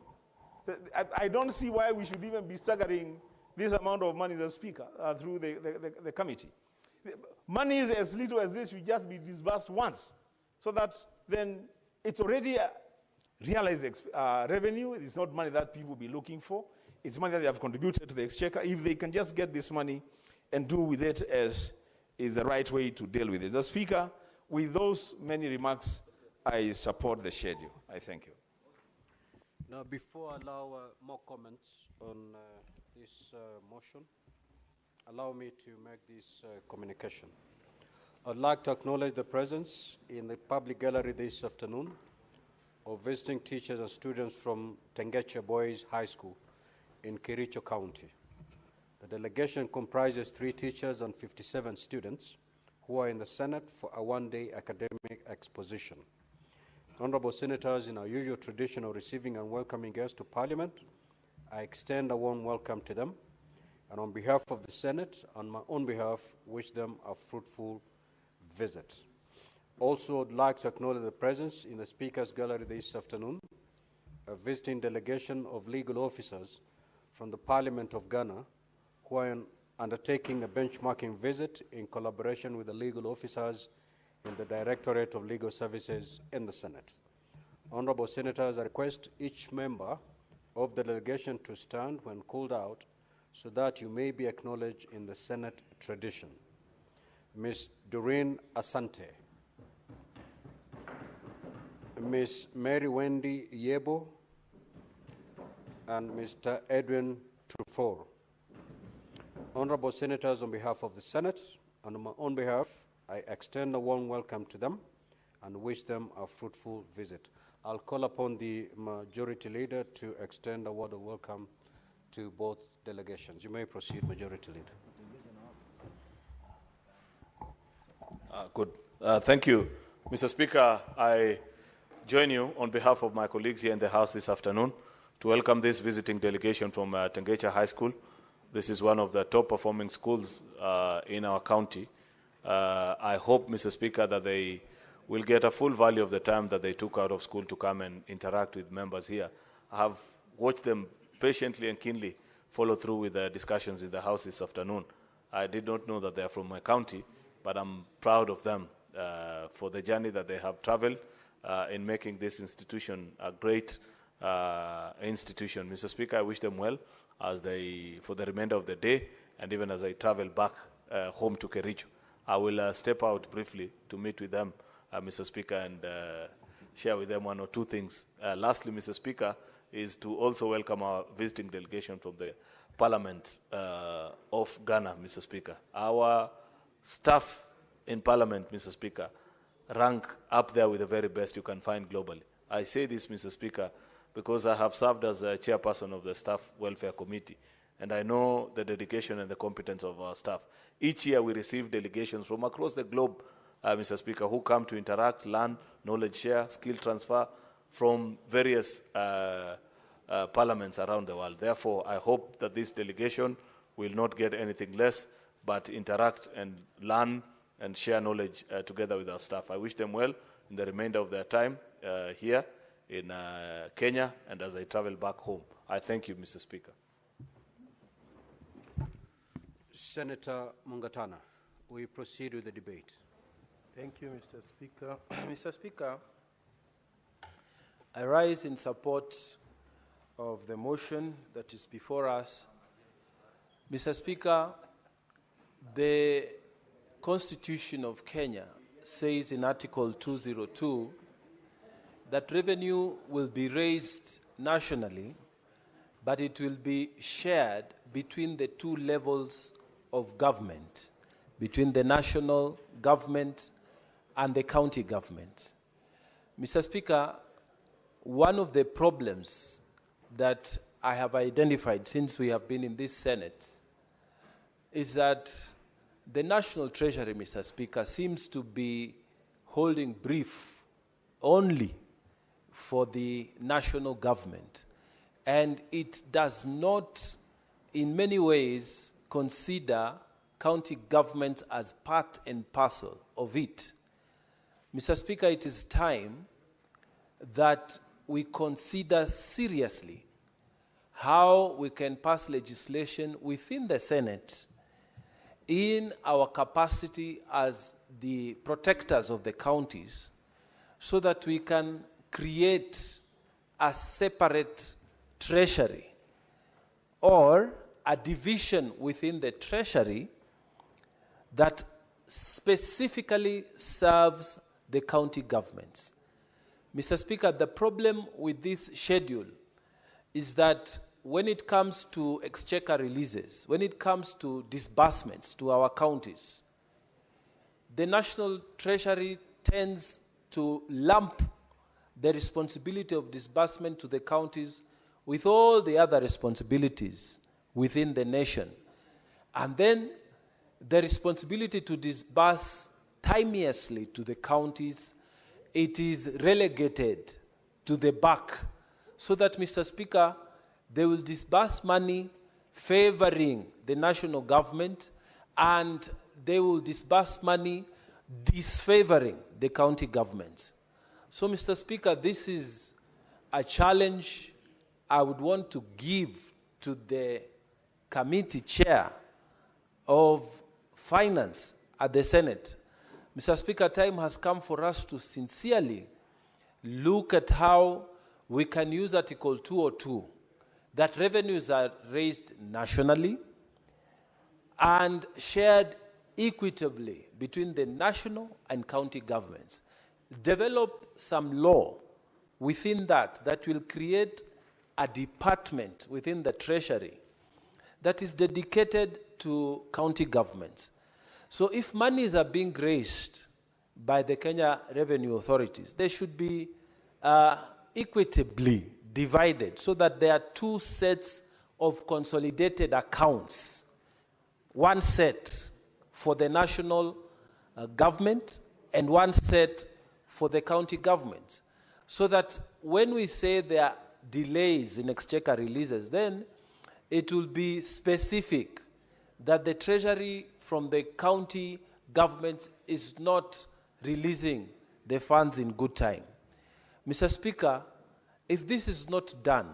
I don't see why we should even be staggering this amount of money, the Speaker, through the committee. Money is as little as this should just be disbursed once, so that then it's already realized revenue. It's not money that people will be looking for. It's money that they have contributed to the exchequer. If they can just get this money and do with it as is the right way to deal with it. The Speaker, with those many remarks, I support the schedule. I thank you. Now, before I allow more comments on this motion, allow me to make this communication. I'd like to acknowledge the presence in the public gallery this afternoon of visiting teachers and students from Tengecha Boys High School in Kericho County. The delegation comprises 3 teachers and 57 students who are in the Senate for a one-day academic exposition. Honorable Senators, in our usual tradition of receiving and welcoming guests to Parliament, I extend a warm welcome to them, and on behalf of the Senate, on my own behalf, wish them a fruitful visit. Also, I'd like to acknowledge the presence in the Speaker's Gallery this afternoon, a visiting delegation of legal officers from the Parliament of Ghana, who are undertaking a benchmarking visit in collaboration with the legal officers in the Directorate of Legal Services in the Senate. Honorable Senators, I request each member of the delegation to stand when called out so that you may be acknowledged in the Senate tradition. Ms. Doreen Asante, Ms. Mary Wendy Yebo, and Mr. Edwin Trufor. Honorable Senators, on behalf of the Senate and on my own behalf, I extend a warm welcome to them and wish them a fruitful visit. I'll call upon the Majority Leader to extend a word of welcome to both delegations. You may proceed, Majority Leader. Good. Thank you. Mr. Speaker, I join you on behalf of my colleagues here in the House this afternoon to welcome this visiting delegation from Tengecha High School. This is one of the top performing schools in our county. I hope, Mr. Speaker, that they will get a full value of the time that they took out of school to come and interact with members here. I have watched them patiently and keenly follow through with the discussions in the House this afternoon. I did not know that they are from my county, but I'm proud of them for the journey that they have traveled in making this institution a great institution. Mr. Speaker, I wish them well as for the remainder of the day, and even as I travel back home to Kericho. I will step out briefly to meet with them, Mr. Speaker, and share with them one or two things. Lastly, Mr. Speaker, is to also welcome our visiting delegation from the Parliament of Ghana, Mr. Speaker. Our staff in Parliament, Mr. Speaker, rank up there with the very best you can find globally. I say this, Mr. Speaker, because I have served as a chairperson of the Staff Welfare Committee. and I know the dedication and the competence of our staff. Each year we receive delegations from across the globe, Mr. Speaker, who come to interact, learn, knowledge share, skill transfer from various parliaments around the world. Therefore, I hope that this delegation will not get anything less, but interact and learn and share knowledge together with our staff. I wish them well in the remainder of their time here in Kenya and as I travel back home. I thank you, Mr. Speaker. Senator Mungatana, we proceed with the debate. Thank you, Mr. Speaker. Mr. Speaker, I rise in support of the motion that is before us. Mr. Speaker, the Constitution of Kenya says in Article 202 that revenue will be raised nationally, but it will be shared between the two levels of government, between the national government and the county government. Mr. Speaker, one of the problems that I have identified since we have been in this Senate is that the National Treasury, Mr. Speaker, seems to be holding brief only for the national government. And it does not, in many ways, consider county government as part and parcel of it. Mr. Speaker, it is time that we consider seriously how we can pass legislation within the Senate in our capacity as the protectors of the counties so that we can create a separate treasury or a division within the treasury that specifically serves the county governments. Mr. Speaker, the problem with this schedule is that when it comes to exchequer releases, when it comes to disbursements to our counties, the National Treasury tends to lump the responsibility of disbursement to the counties with all the other responsibilities within the nation. And then the responsibility to disburse timeously to the counties, it is relegated to the back so that, Mr. Speaker, they will disburse money favoring the national government and they will disburse money disfavoring the county governments. So, Mr. Speaker, this is a challenge I would want to give to the committee chair of finance at the Senate. Mr. Speaker, time has come for us to sincerely look at how we can use Article 202, that revenues are raised nationally and shared equitably between the national and county governments. Develop some law within that will create a department within the Treasury that is dedicated to county governments. So if monies are being raised by the Kenya revenue authorities, they should be equitably divided so that there are two sets of consolidated accounts. One set for the national government and one set for the county government. So that when we say there are delays in exchequer releases, then it will be specific that the Treasury from the county government is not releasing the funds in good time. Mr. Speaker, if this is not done,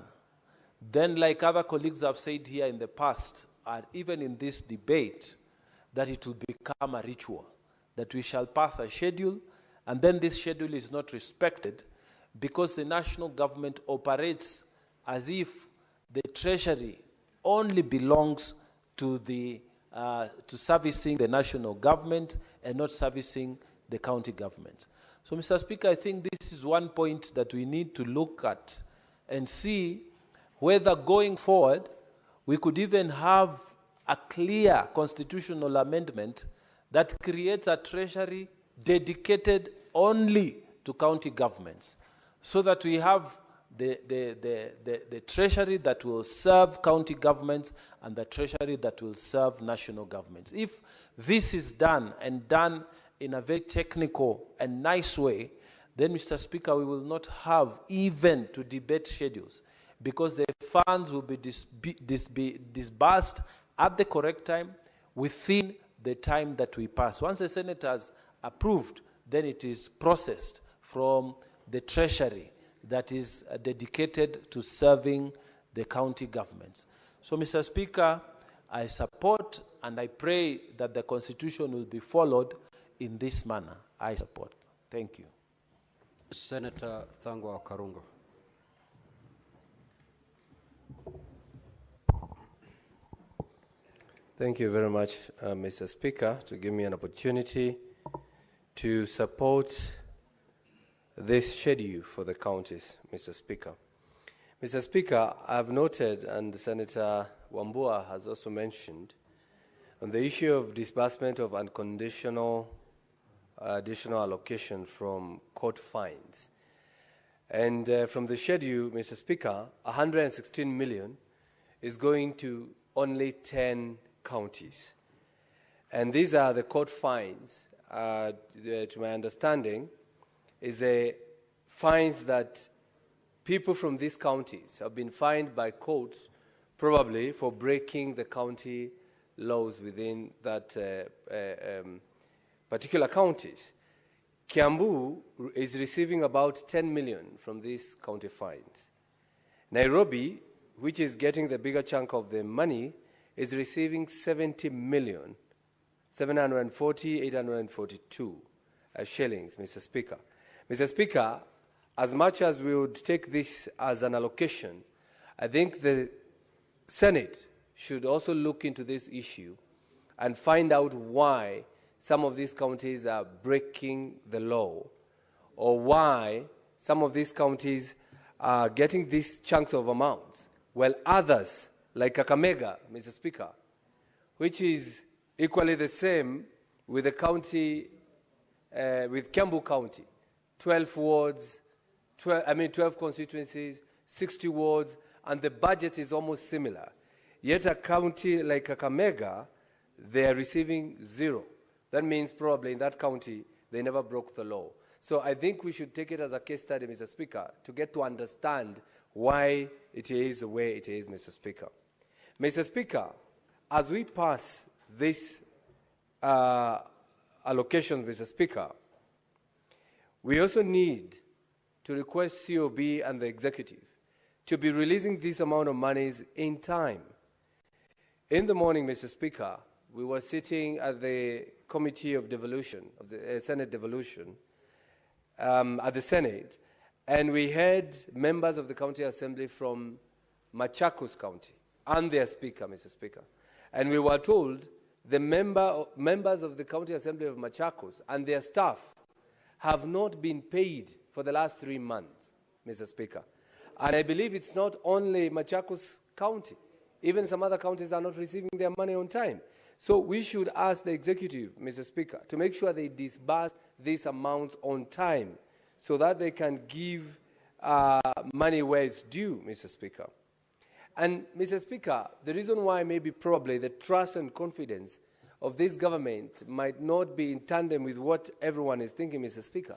then like other colleagues have said here in the past, and even in this debate, that it will become a ritual, that we shall pass a schedule, and then this schedule is not respected because the national government operates as if the Treasury only belongs to the to servicing the national government and not servicing the county government. So, Mr. Speaker, I think this is one point that we need to look at and see whether going forward we could even have a clear constitutional amendment that creates a treasury dedicated only to county governments, so that we have the treasury that will serve county governments and the treasury that will serve national governments. If this is done and done in a very technical and nice way, then, Mr. Speaker, we will not have even to debate schedules, because the funds will be disbursed at the correct time within the time that we pass. Once the Senate has approved, then it is processed from the treasury that is dedicated to serving the county governments. So, Mr. Speaker, I support and I pray that the Constitution will be followed in this manner. I support. Thank you. Senator Thangwa Karungo. Thank you very much, Mr. Speaker, to give me an opportunity to support this schedule for the counties, Mr. Speaker. Mr. Speaker, I've noted, and Senator Wambua has also mentioned, on the issue of disbursement of unconditional additional allocation from court fines. And from the schedule, Mr. Speaker, 116 million is going to only 10 counties. And these are the court fines, to my understanding, is the fines that people from these counties have been fined by courts, probably for breaking the county laws within that particular counties. Kiambu is receiving about 10 million from these county fines. Nairobi, which is getting the bigger chunk of the money, is receiving 70 million, 740,842 shillings, Mr. Speaker. Mr. Speaker, as much as we would take this as an allocation, I think the Senate should also look into this issue and find out why some of these counties are breaking the law, or why some of these counties are getting these chunks of amounts, while others, like Kakamega, Mr. Speaker, which is equally the same with the county, with Kiambu County, 12 wards, 12 constituencies, 60 wards, and the budget is almost similar. Yet a county like Kakamega, they are receiving zero. That means probably in that county, they never broke the law. So I think we should take it as a case study, Mr. Speaker, to get to understand why it is the way it is, Mr. Speaker. Mr. Speaker, as we pass this allocation, Mr. Speaker, we also need to request COB and the executive to be releasing this amount of monies in time. In the morning, Mr. Speaker, we were sitting at the Committee of Devolution, of the Senate Devolution, at the Senate, and we had members of the County Assembly from Machakos County and their Speaker, Mr. Speaker. And we were told the members of the County Assembly of Machakos and their staff have not been paid for the last 3 months, Mr. Speaker. And I believe it's not only Machakos County. Even some other counties are not receiving their money on time. So we should ask the executive, Mr. Speaker, to make sure they disburse these amounts on time so that they can give money where it's due, Mr. Speaker. And, Mr. Speaker, the reason why maybe probably the trust and confidence of this government might not be in tandem with what everyone is thinking, Mr. Speaker,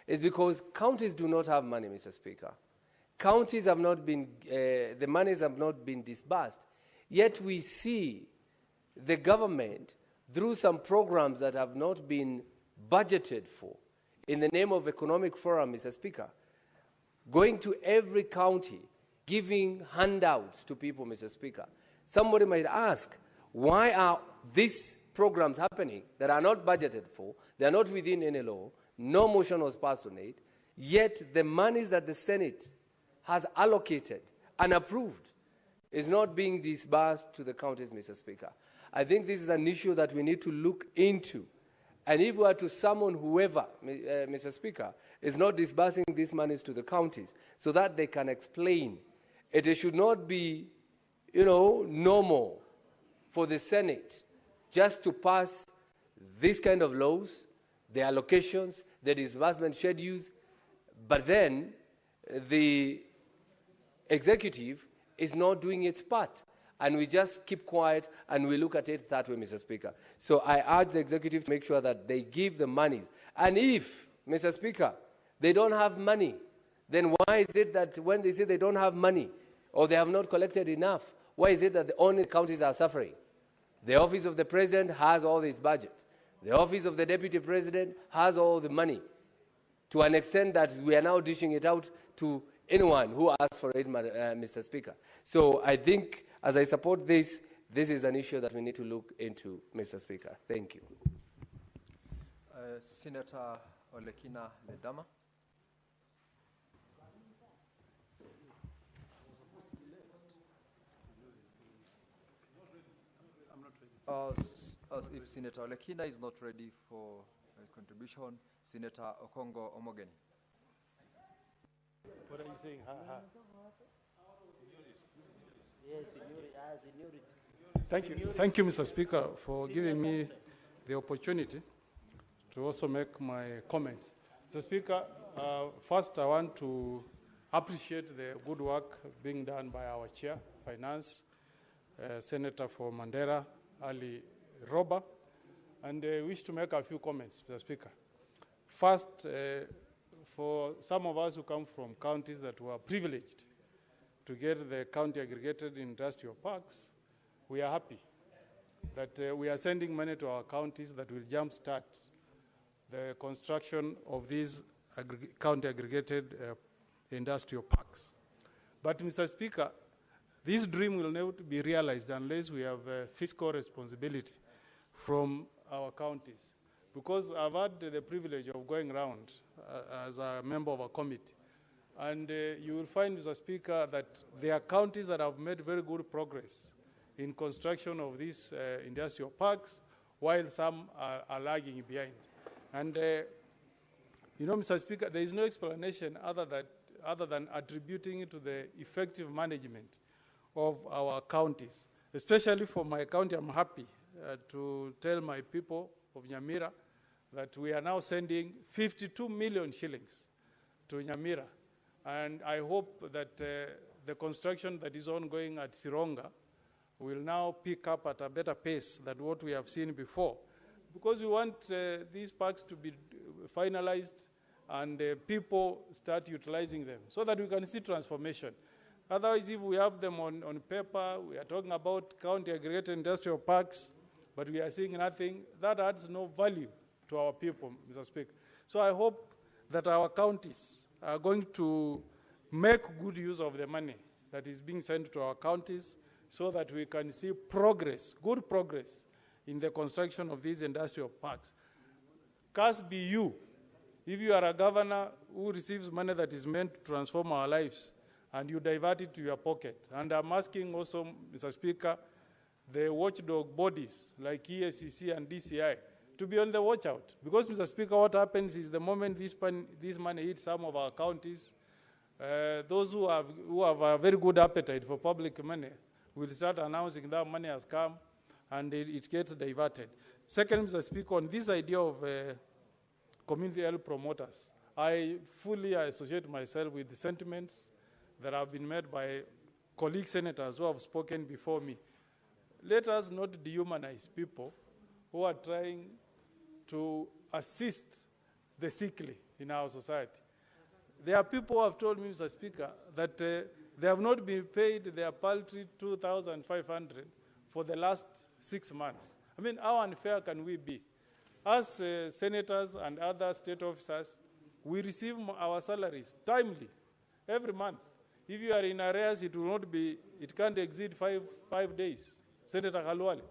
is because counties do not have money, Mr. Speaker. Counties have not been, the monies have not been disbursed. Yet we see the government, through some programs that have not been budgeted for, in the name of Economic Forum, Mr. Speaker, going to every county, giving handouts to people, Mr. Speaker. Somebody might ask, why are these programs happening that are not budgeted for, they are not within any law, no motion was passed on it, yet the monies that the Senate has allocated and approved is not being disbursed to the counties, Mr. Speaker. I think this is an issue that we need to look into. And if we are to summon whoever, Mr. Speaker, is not disbursing these monies to the counties so that they can explain, it should not be, normal for the Senate just to pass this kind of laws, the allocations, the disbursement schedules, but then the executive is not doing its part. And we just keep quiet and we look at it that way, Mr. Speaker. So I urge the executive to make sure that they give the monies. And if, Mr. Speaker, they don't have money, then why is it that when they say they don't have money or they have not collected enough, why is it that the only counties are suffering? The office of the president has all this budget. The office of the deputy president has all the money, to an extent that we are now dishing it out to anyone who asks for it, Mr. Speaker. So I think, as I support this, this is an issue that we need to look into, Mr. Speaker. Thank you. Senator Olekina Ledama. As if Senator Olekina is not ready for a contribution, Senator Okongo Omogen. What are you saying? Thank you, Mr. Speaker, for giving me the opportunity to also make my comments. Mr. Speaker, first I want to appreciate the good work being done by our Chair, Finance, Senator for Mandera, Ali Roba, and I wish to make a few comments, Mr. Speaker. First, for some of us who come from counties that were privileged to get the county aggregated industrial parks, we are happy that we are sending money to our counties that will jumpstart the construction of these county aggregated industrial parks. But, Mr. Speaker, this dream will never be realized unless we have fiscal responsibility from our counties. Because I've had the privilege of going around as a member of a committee. And you will find, Mr. Speaker, that there are counties that have made very good progress in construction of these industrial parks, while some are lagging behind. And, you know, Mr. Speaker, there is no explanation other than attributing it to the effective management of our counties. Especially for my county, I'm happy to tell my people of Nyamira that we are now sending 52 million shillings to Nyamira. And I hope that the construction that is ongoing at Sironga will now pick up at a better pace than what we have seen before. Because we want these parks to be finalized and people start utilizing them so that we can see transformation. Otherwise, if we have them on paper, we are talking about county aggregated industrial parks, but we are seeing nothing, that adds no value to our people, Mr. Speaker. So I hope that our counties are going to make good use of the money that is being sent to our counties so that we can see progress, good progress, in the construction of these industrial parks. Curse be you, if you are a governor who receives money that is meant to transform our lives, and you divert it to your pocket. And I'm asking also, Mr. Speaker, the watchdog bodies like ESCC and DCI to be on the watch out. Because, Mr. Speaker, what happens is the moment this money hits some of our counties, those who have a very good appetite for public money will start announcing that money has come and it gets diverted. Second, Mr. Speaker, on this idea of community health promoters, I fully associate myself with the sentiments that have been made by colleague senators who have spoken before me. Let us not dehumanize people who are trying to assist the sickly in our society. There are people who have told me, Mr. Speaker, that they have not been paid their paltry $2,500 for the last 6 months. I mean, how unfair can we be? As senators and other state officers, we receive our salaries timely, every month. If you are in arrears, it will not be, it can't exceed five days, Senator Kalwale.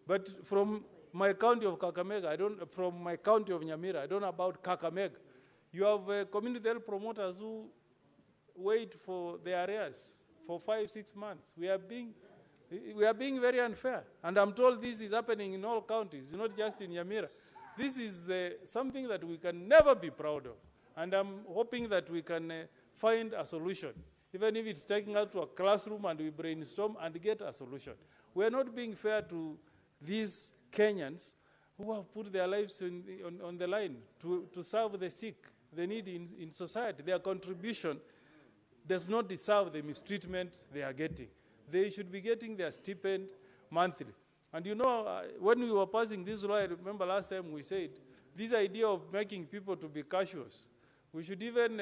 But from my county of Kakamega, from my county of Nyamira, I don't know about Kakamega. You have community health promoters who wait for their arrears for 5-6 months. We are being very unfair. And I'm told this is happening in all counties, not just in Nyamira. This is something that we can never be proud of. And I'm hoping that we can find a solution, even if it's taking us to a classroom and we brainstorm and get a solution. We are not being fair to these Kenyans who have put their lives on the line to serve the sick, the needy in society. Their contribution does not deserve the mistreatment they are getting. They should be getting their stipend monthly. And you know, when we were passing this law, I remember last time we said, this idea of making people to be cashiers, we should even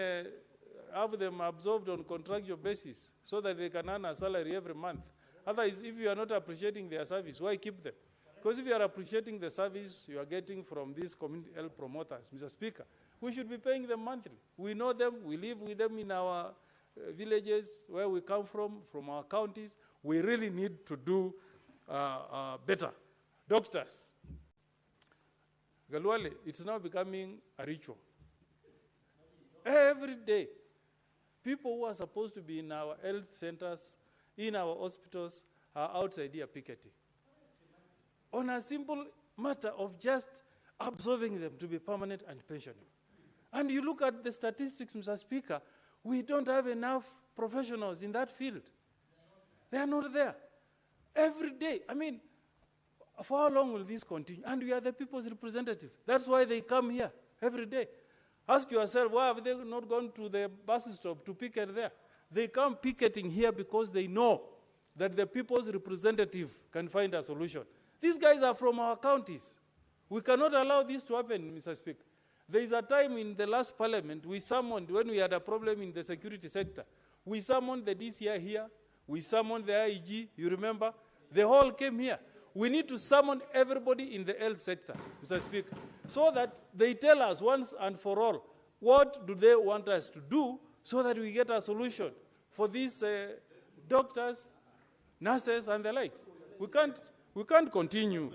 have them absorbed on contractual basis so that they can earn a salary every month. Otherwise, if you are not appreciating their service, why keep them? Because if you are appreciating the service you are getting from these community health promoters, Mr. Speaker, we should be paying them monthly. We know them, we live with them in our villages, where we come from our counties. We really need to do better. Doctors, Galwale, it's now becoming a ritual. Every day, people who are supposed to be in our health centers, in our hospitals, are outside here picketing. On a simple matter of just absolving them to be permanent and pensioning. And you look at the statistics, Mr. Speaker, we don't have enough professionals in that field. They are not there. Every day, I mean, for how long will this continue? And we are the people's representative. That's why they come here every day. Ask yourself, why have they not gone to the bus stop to picket there? They come picketing here because they know that the people's representative can find a solution. These guys are from our counties. We cannot allow this to happen, Mr. Speaker. There is a time in the last parliament we summoned, when we had a problem in the security sector, we summoned the DCI here, we summoned the IG, you remember? They all came here. We need to summon everybody in the health sector, Mr. Speaker, so that they tell us once and for all, what do they want us to do so that we get a solution for these doctors, nurses, and the likes. We can't continue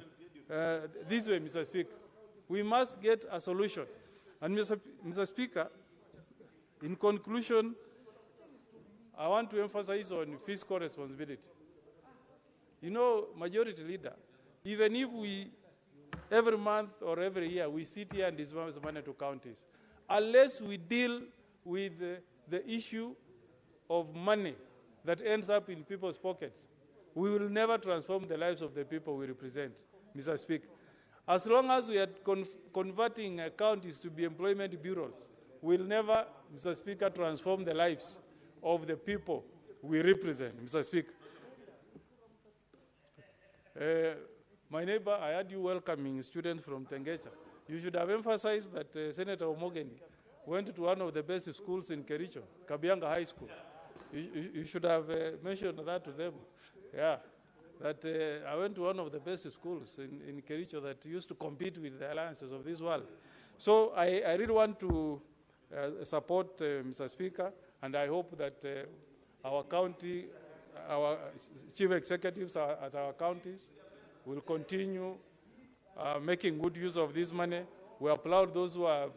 this way, Mr. Speaker. We must get a solution. And Mr. Speaker, in conclusion, I want to emphasize on fiscal responsibility. You know, Majority Leader, even if we, every month or every year, we sit here and disburse money to counties, unless we deal with the issue of money that ends up in people's pockets, we will never transform the lives of the people we represent, Mr. Speaker. As long as we are converting counties to be employment bureaus, we'll never, Mr. Speaker, transform the lives of the people we represent, Mr. Speaker. My neighbor, I heard you welcoming students from Tengecha. You should have emphasized that Senator Omogeni went to one of the best schools in Kericho, Kabianga High School. You should have mentioned that to them. Yeah, that I went to one of the best schools in Kericho that used to compete with the alliances of this world. So I really want to support Mr. Speaker, and I hope that our county, our chief executives at our counties will continue making good use of this money. We applaud those who have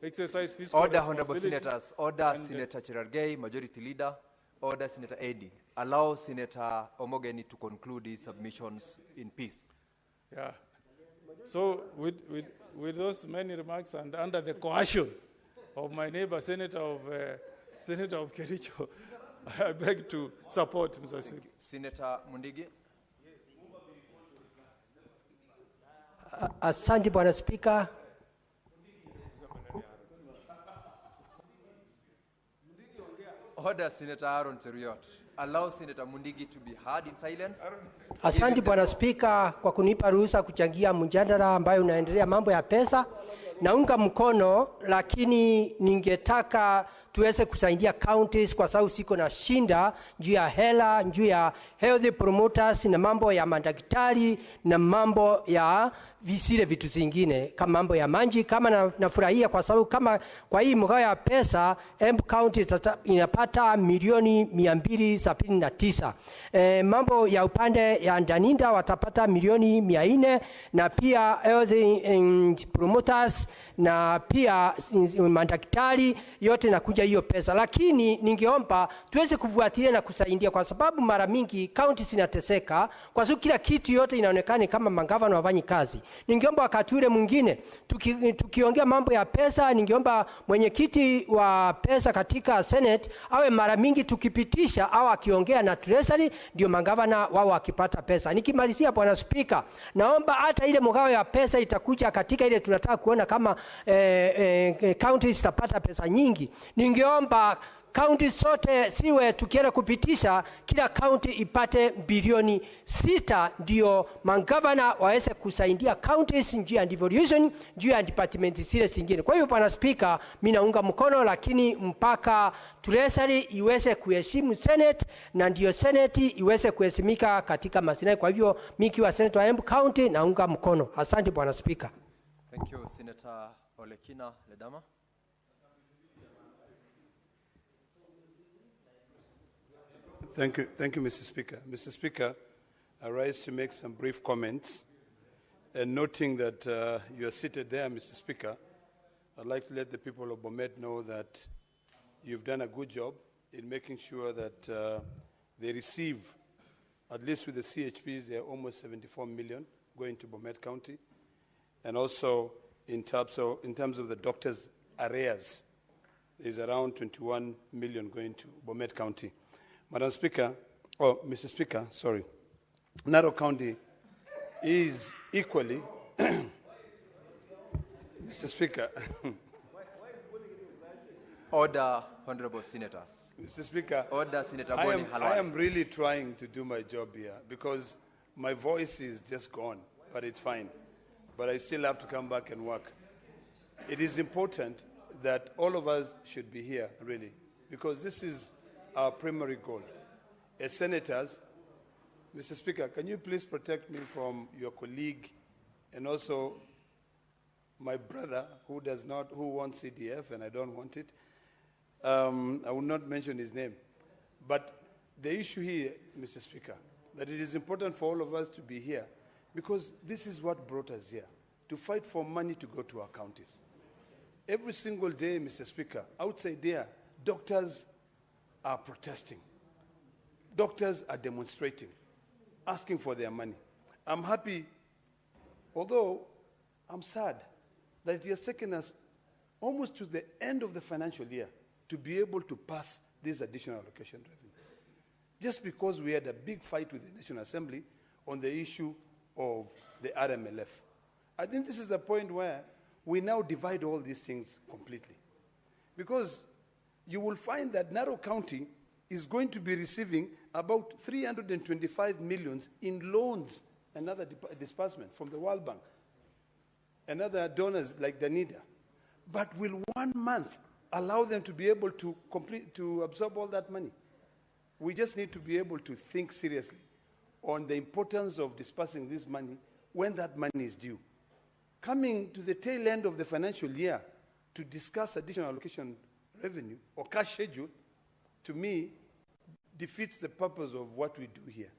exercised fiscal responsibility. Order, Honorable Senators. Order, Senator Cherargei, Majority Leader. Order, Senator Eddy. Allow Senator Omogeni to conclude his submissions in peace. Yeah. So with those many remarks and under the coercion of my neighbor, Senator of Kericho, I beg to support, Mr. Speaker. Senator Mundigi. Asante Bwana Speaker. Order, Senator Aaron Cheruiyot. Allow Senator Mundigi to be heard in silence. Asante Bwana Speaker kwa kunipa ruhusa kuchangia mjadala ambayo unaendelea mambo ya pesa. Naunga mkono, lakini ningetaka tuweze kusaidia counties kwa sababu siko na shinda juu ya hela, juu ya health promoters na mambo ya madaktari na mambo ya visile vitu zingine kama mambo ya manji. Kama nafurahia kwa sababu kama kwa hii mgao ya pesa Embu County inapata milioni 279. Mambo ya upande ya Ndaninda watapata milioni 400, na pia health promoters na pia madaktari yote nakuja hiyo pesa. Lakini ningeomba tuweze kufuatilia na kusaidia kwa sababu mara mingi county zinateseka kwa sababu kila kitu yote inaonekana kama magavana wafanyi kazi. Ningeomba wakati ule mwingine tukiongea mambo ya pesa, ningeomba mwenyekiti wa pesa katika Senate awe mara mingi tukipitisha au akiongea na Treasury ndio magavana wao wakipata pesa. Nikimalizia Bwana Speaker, naomba hata ile mgao ya pesa itakuja katika ile tunataka kuona kama counties zitapata pesa nyingi. Ningeomba kaunti zote siwe tukienda kupitisha kila kaunti ipate bilioni 6 ndio magavana waweze kusaidia counties juu ya devolution, juu ya department zile zingine. Kwa hiyo Bwana Spika, mimi naunga mkono, lakini mpaka Treasury iweze kuheshimu Senate na ndio Senate iweze kuheshimika katika maslahi. Kwa hivyo mimi kiwa Senator wa Embu County naunga mkono. Asante Bwana Spika. Thank you, Senator Olekina Ledama. Thank you, Mr. Speaker. Mr. Speaker, I rise to make some brief comments. And noting that you are seated there, Mr. Speaker, I'd like to let the people of Bomet know that you've done a good job in making sure that they receive, at least with the CHPs, there are almost 74 million going to Bomet County. And also, in terms of the doctors' arrears, there's around 21 million going to Bomet County. Madam Speaker, Mr. Speaker, sorry, Narok County is equally, Mr. Speaker. Order, honorable senators. Mr. Speaker, order, Senator Boni Halwale. I am really trying to do my job here because my voice is just gone, but it's fine. But I still have to come back and work. It is important that all of us should be here, really, because this is our primary goal. As senators, Mr. Speaker, can you please protect me from your colleague and also my brother who wants CDF and I don't want it? I will not mention his name. But the issue here, Mr. Speaker, that it is important for all of us to be here because this is what brought us here, to fight for money to go to our counties. Every single day, Mr. Speaker, outside there, doctors are protesting. Doctors are demonstrating, asking for their money. I'm happy, although I'm sad, that it has taken us almost to the end of the financial year to be able to pass this additional allocation revenue. Just because we had a big fight with the National Assembly on the issue of the RMLF. I think this is the point where we now divide all these things completely. Because you will find that Narok County is going to be receiving about 325 million in loans, another disbursement from the World Bank, and other donors like Danida. But will 1 month allow them to be able to absorb all that money? We just need to be able to think seriously on the importance of dispersing this money when that money is due. Coming to the tail end of the financial year to discuss additional allocation revenue or cash schedule, to me, defeats the purpose of what we do here.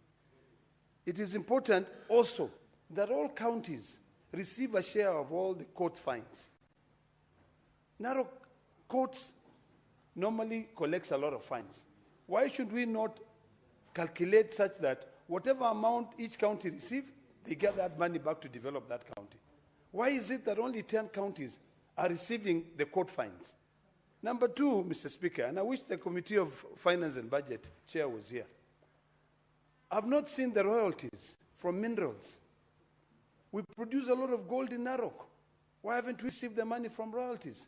It is important also that all counties receive a share of all the court fines. Narok courts normally collects a lot of fines. Why should we not calculate such that whatever amount each county receives, they get that money back to develop that county? Why is it that only 10 counties are receiving the court fines? Number two, Mr. Speaker, and I wish the Committee of Finance and Budget chair was here. I've not seen the royalties from minerals. We produce a lot of gold in Narok. Why haven't we received the money from royalties?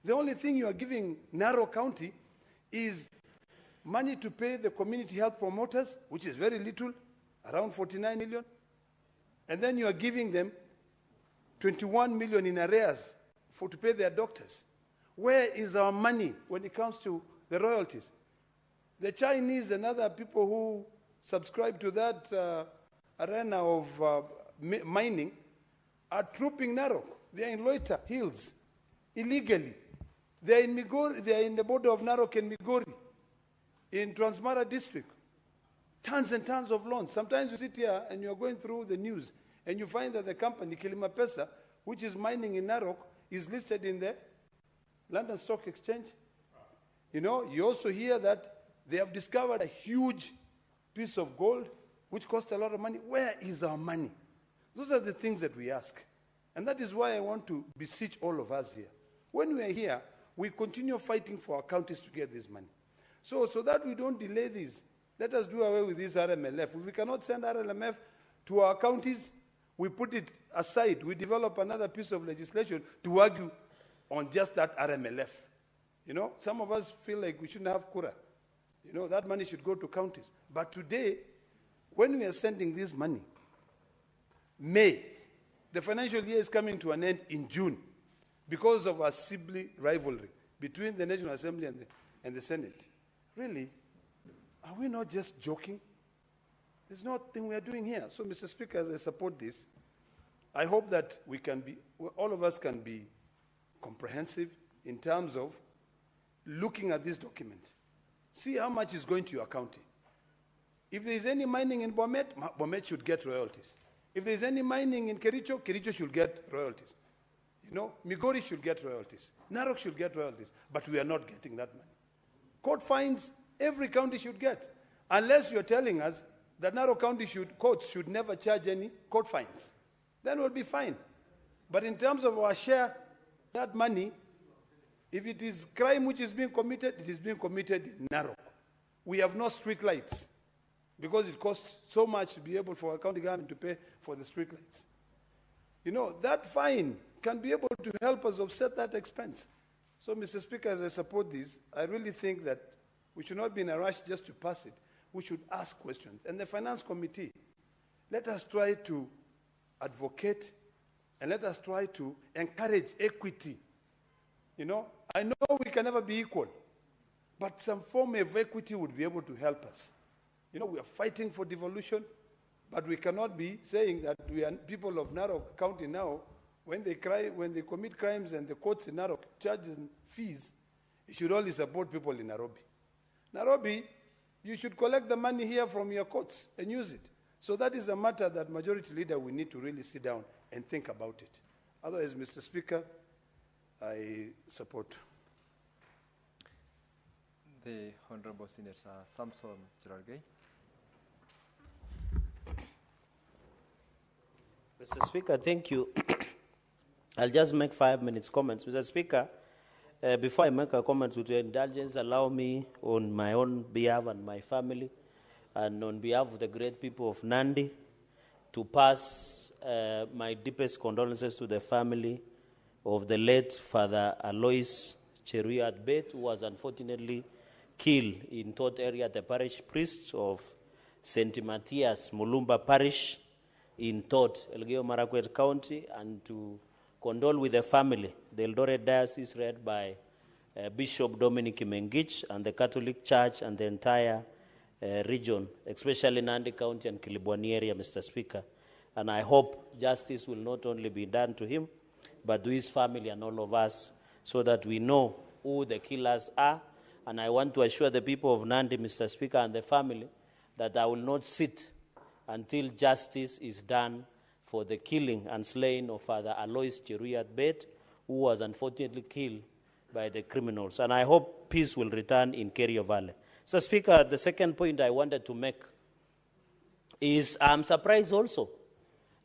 The only thing you are giving Narok County is money to pay the community health promoters, which is very little, around 49 million. And then you are giving them 21 million in arrears to pay their doctors. Where is our money when it comes to the royalties? The Chinese and other people who subscribe to that arena of mining are trooping Narok. They are in Loita Hills illegally. They are in Migori. They are in the border of Narok and Migori, in Transmara district. Tons and tons of loans. Sometimes you sit here and you are going through the news and you find that the company Kilima Pesa, which is mining in Narok, is listed in the London Stock Exchange. You know, you also hear that they have discovered a huge piece of gold which cost a lot of money. Where is our money? Those are the things that we ask. And that is why I want to beseech all of us here. When we are here, we continue fighting for our counties to get this money. So that we don't delay this, let us do away with this RMLF. If we cannot send RMLF to our counties, we put it aside. We develop another piece of legislation to argue on just that RMLF. You know, some of us feel like we shouldn't have kura. You know, that money should go to counties. But today, when we are sending this money, May, the financial year is coming to an end in June because of a sibling rivalry between the National Assembly and the Senate. Really, are we not just joking? There's nothing we are doing here. So, Mr. Speaker, as I support this, I hope that we can be, all of us can be comprehensive in terms of looking at this document. See how much is going to your county. If there is any mining in Bomet, Bomet should get royalties. If there is any mining in Kericho, Kericho should get royalties. You know, Migori should get royalties. Narok should get royalties. But we are not getting that money. Court fines, every county should get. Unless you're telling us that Narok County courts should never charge any court fines. Then we'll be fine. But in terms of our share, that money, if it is crime which is being committed, it is being committed in Narok. We have no street lights because it costs so much to be able for a county government to pay for the street lights. You know, that fine can be able to help us offset that expense. So, Mr. Speaker, as I support this, I really think that we should not be in a rush just to pass it. We should ask questions. And the Finance Committee, let us try to advocate and let us try to encourage equity. You know, I know we can never be equal, but some form of equity would be able to help us. You know, we are fighting for devolution, but we cannot be saying that we are people of Narok County now, when they commit crimes and the courts in Narok charge fees, it should only support people in Nairobi. Nairobi, you should collect the money here from your courts and use it. So that is a matter that Majority Leader will need to really sit down and think about it. Otherwise, Mr. Speaker, I support. The Honorable Senator Samson Cherargei. Mr. Speaker, thank you. I'll just make 5 minutes comments. Mr. Speaker, before I make a comment with your indulgence, allow me on my own behalf and my family and on behalf of the great people of Nandi to pass my deepest condolences to the family of the late Father Alois Cheruiyot Bet, who was unfortunately killed in Tot area, the parish priest of St. Matthias Mulumba Parish in Tot, Elgeyo Marakwet County, and to condole with the family. The Eldoret Diocese led by Bishop Dominic Mengich and the Catholic Church and the entire region, especially Nandi County and Kilibwani area, Mr. Speaker. And I hope justice will not only be done to him, but to his family and all of us, so that we know who the killers are. And I want to assure the people of Nandi, Mr. Speaker, and the family that I will not sit until justice is done for the killing and slaying of Father Alois Cheruiyot Bet, who was unfortunately killed by the criminals. And I hope peace will return in Kerio Valley. So, Speaker, the second point I wanted to make is I'm surprised also.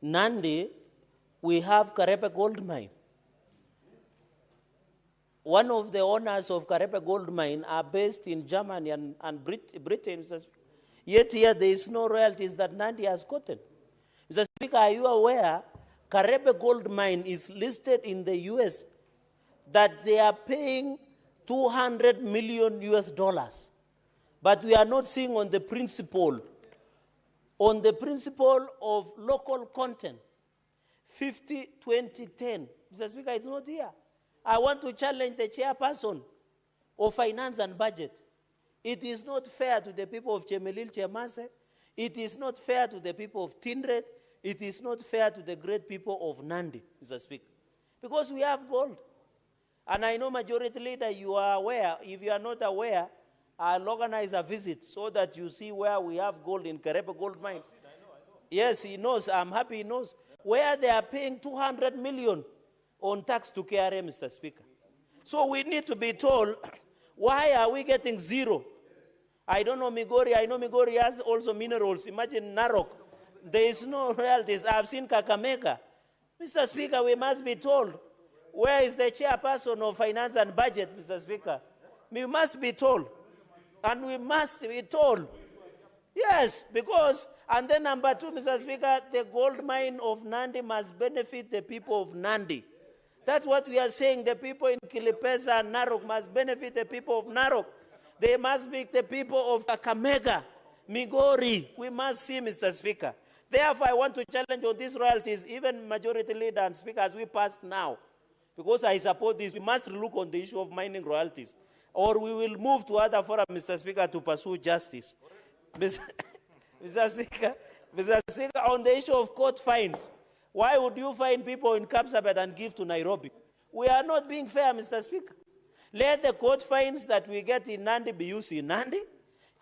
Nandi, we have Karepe Gold Mine. One of the owners of Karepe Gold Mine are based in Germany and Britain. Yet here there is no royalties that Nandi has gotten. Mr. Speaker, are you aware Karepe Gold Mine is listed in the US that they are paying $200 million US, but we are not seeing on the principle of local content, 50-20-10. Mr. Speaker, it's not here. I want to challenge the chairperson of Finance and Budget. It is not fair to the people of Chemelil Chemase. It is not fair to the people of Tindred. It is not fair to the great people of Nandi, Mr. Speaker, because we have gold. And I know, Majority Leader, you are aware. If you are not aware, I'll organize a visit so that you see where we have gold in Karepe Gold Mine. I know. Yes, he knows. I'm happy he knows. Where they are paying $200 million on tax to KRA, Mr. Speaker. So we need to be told, why are we getting zero? I don't know Migori. I know Migori has also minerals. Imagine Narok. There is no royalties. I've seen Kakamega. Mr. Speaker, we must be told, where is the chairperson of Finance and Budget, Mr. Speaker? We must be told. And we must be told. Yes, because, and then number two, Mr. Speaker, the gold mine of Nandi must benefit the people of Nandi. That's what we are saying. The people in Kilipesa and Narok must benefit the people of Narok. They must make the people of Kakamega, Migori. We must see, Mr. Speaker. Therefore, I want to challenge on these royalties, even Majority Leader and Speaker, as we pass now. Because I support this, we must look on the issue of mining royalties. Or we will move to other fora, Mr. Speaker, to pursue justice. Mr. Speaker, on the issue of court fines, why would you fine people in Kapsabet and give to Nairobi? We are not being fair, Mr. Speaker. Let the court fines that we get in Nandi be used in Nandi,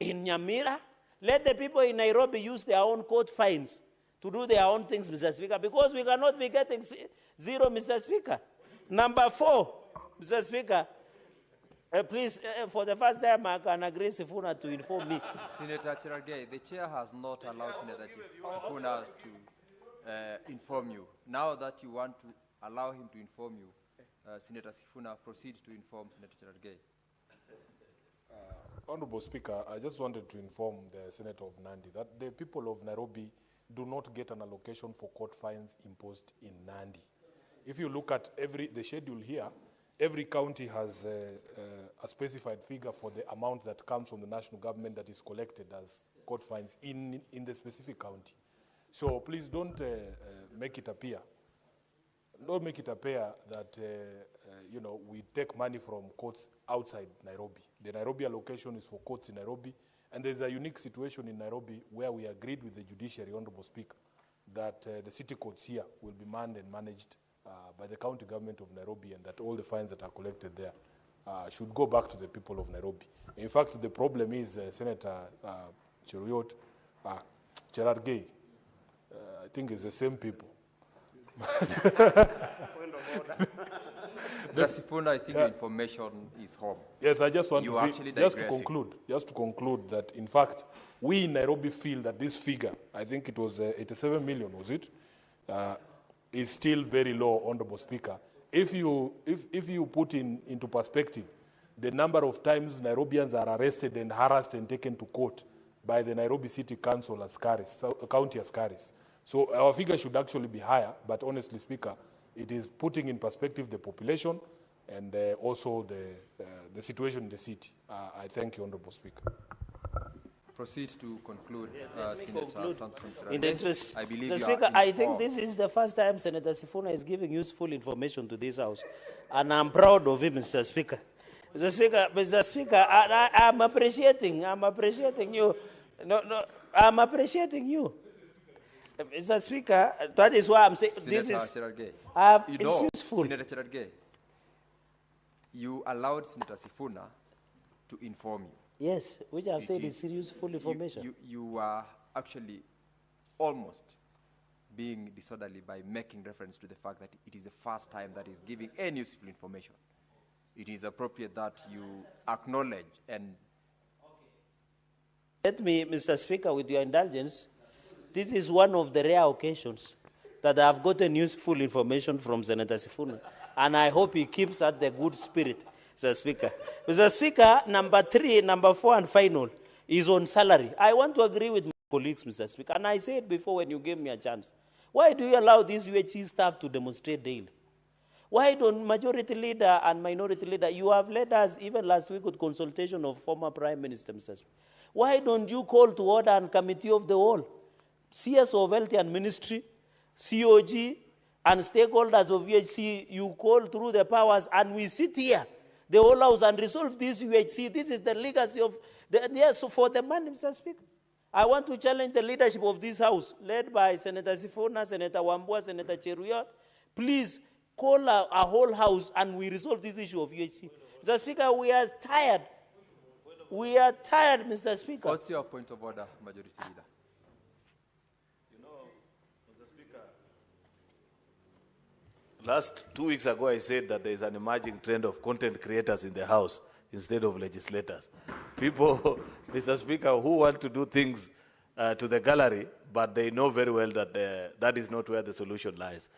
in Nyamira. Let the people in Nairobi use their own court fines to do their own things, Mr. Speaker, because we cannot be getting zero, Mr. Speaker. Number 4, Mr. Speaker, please, for the first time, I can agree Sifuna to inform me. Senator Cherargei, the chair has not allowed Senator Sifuna to inform you. Now that you want to allow him to inform you, Senator Sifuna, proceed to inform Senator Cherargei. Honorable Speaker, I just wanted to inform the Senator of Nandi that the people of Nairobi do not get an allocation for court fines imposed in Nandi. If you look at the schedule here, every county has a specified figure for the amount that comes from the national government that is collected as court fines in the specific county. So please don't make it appear. Don't make it appear that we take money from courts outside Nairobi. The Nairobi allocation is for courts in Nairobi, and there's a unique situation in Nairobi where we agreed with the judiciary, Honorable Speaker, that the city courts here will be manned and managed by the county government of Nairobi, and that all the fines that are collected there should go back to the people of Nairobi. In fact, the problem is Senator Cherargei, I think it's the same people. Sifuna, I think the information is home. Yes, I just want to to conclude that, in fact, we in Nairobi feel that this figure, I think it was 87 million, was it? Is still very low, Honorable Speaker. If you put into perspective the number of times Nairobians are arrested and harassed and taken to court by the Nairobi City Council county askaris. So our figure should actually be higher, but honestly, Speaker, it is putting in perspective the population and also the situation in the city. I thank you, Honorable Speaker. Proceed to conclude, Conclude. Samson. In the interest, I believe Mr. Speaker, I think this is the first time Senator Sifuna is giving useful information to this House, and I'm proud of him, Mr. Speaker. Mr. Speaker, I'm appreciating you. I'm appreciating you. Mr. Speaker, that is why I'm saying this is it's useful. Senator Cherargei, you allowed Senator Sifuna to inform you. Yes, which I've said is useful information. You are actually almost being disorderly by making reference to the fact that it is the first time that is giving any useful information. It is appropriate that you acknowledge and... Let me, Mr. Speaker, with your indulgence, this is one of the rare occasions that I've gotten useful information from Senator Sifuna, and I hope he keeps at the good spirit, Mr. Speaker. Mr. Speaker, number 3, number 4, and final is on salary. I want to agree with my colleagues, Mr. Speaker, and I said before when you gave me a chance, why do you allow these UHC staff to demonstrate daily? Why don't Majority Leader and Minority Leader, you have led us even last week with consultation of former Prime Minister, Mr. Speaker. Why don't you call to order and Committee of the Whole, CS of Health and Ministry, COG, and stakeholders of UHC, you call through the powers, and we sit here, the whole House, and resolve this UHC. This is the legacy of so for the man, Mr. Speaker. I want to challenge the leadership of this House, led by Senator Sifuna, Senator Wambua, Senator Cheruyot. Please call a whole House, and we resolve this issue of UHC. Mr. Speaker, we are tired. We are tired, Mr. Speaker. What's your point of order, Majority Leader? Last 2 weeks ago, I said that there is an emerging trend of content creators in the House instead of legislators. People, Mr. Speaker, who want to do things to the gallery, but they know very well that that is not where the solution lies.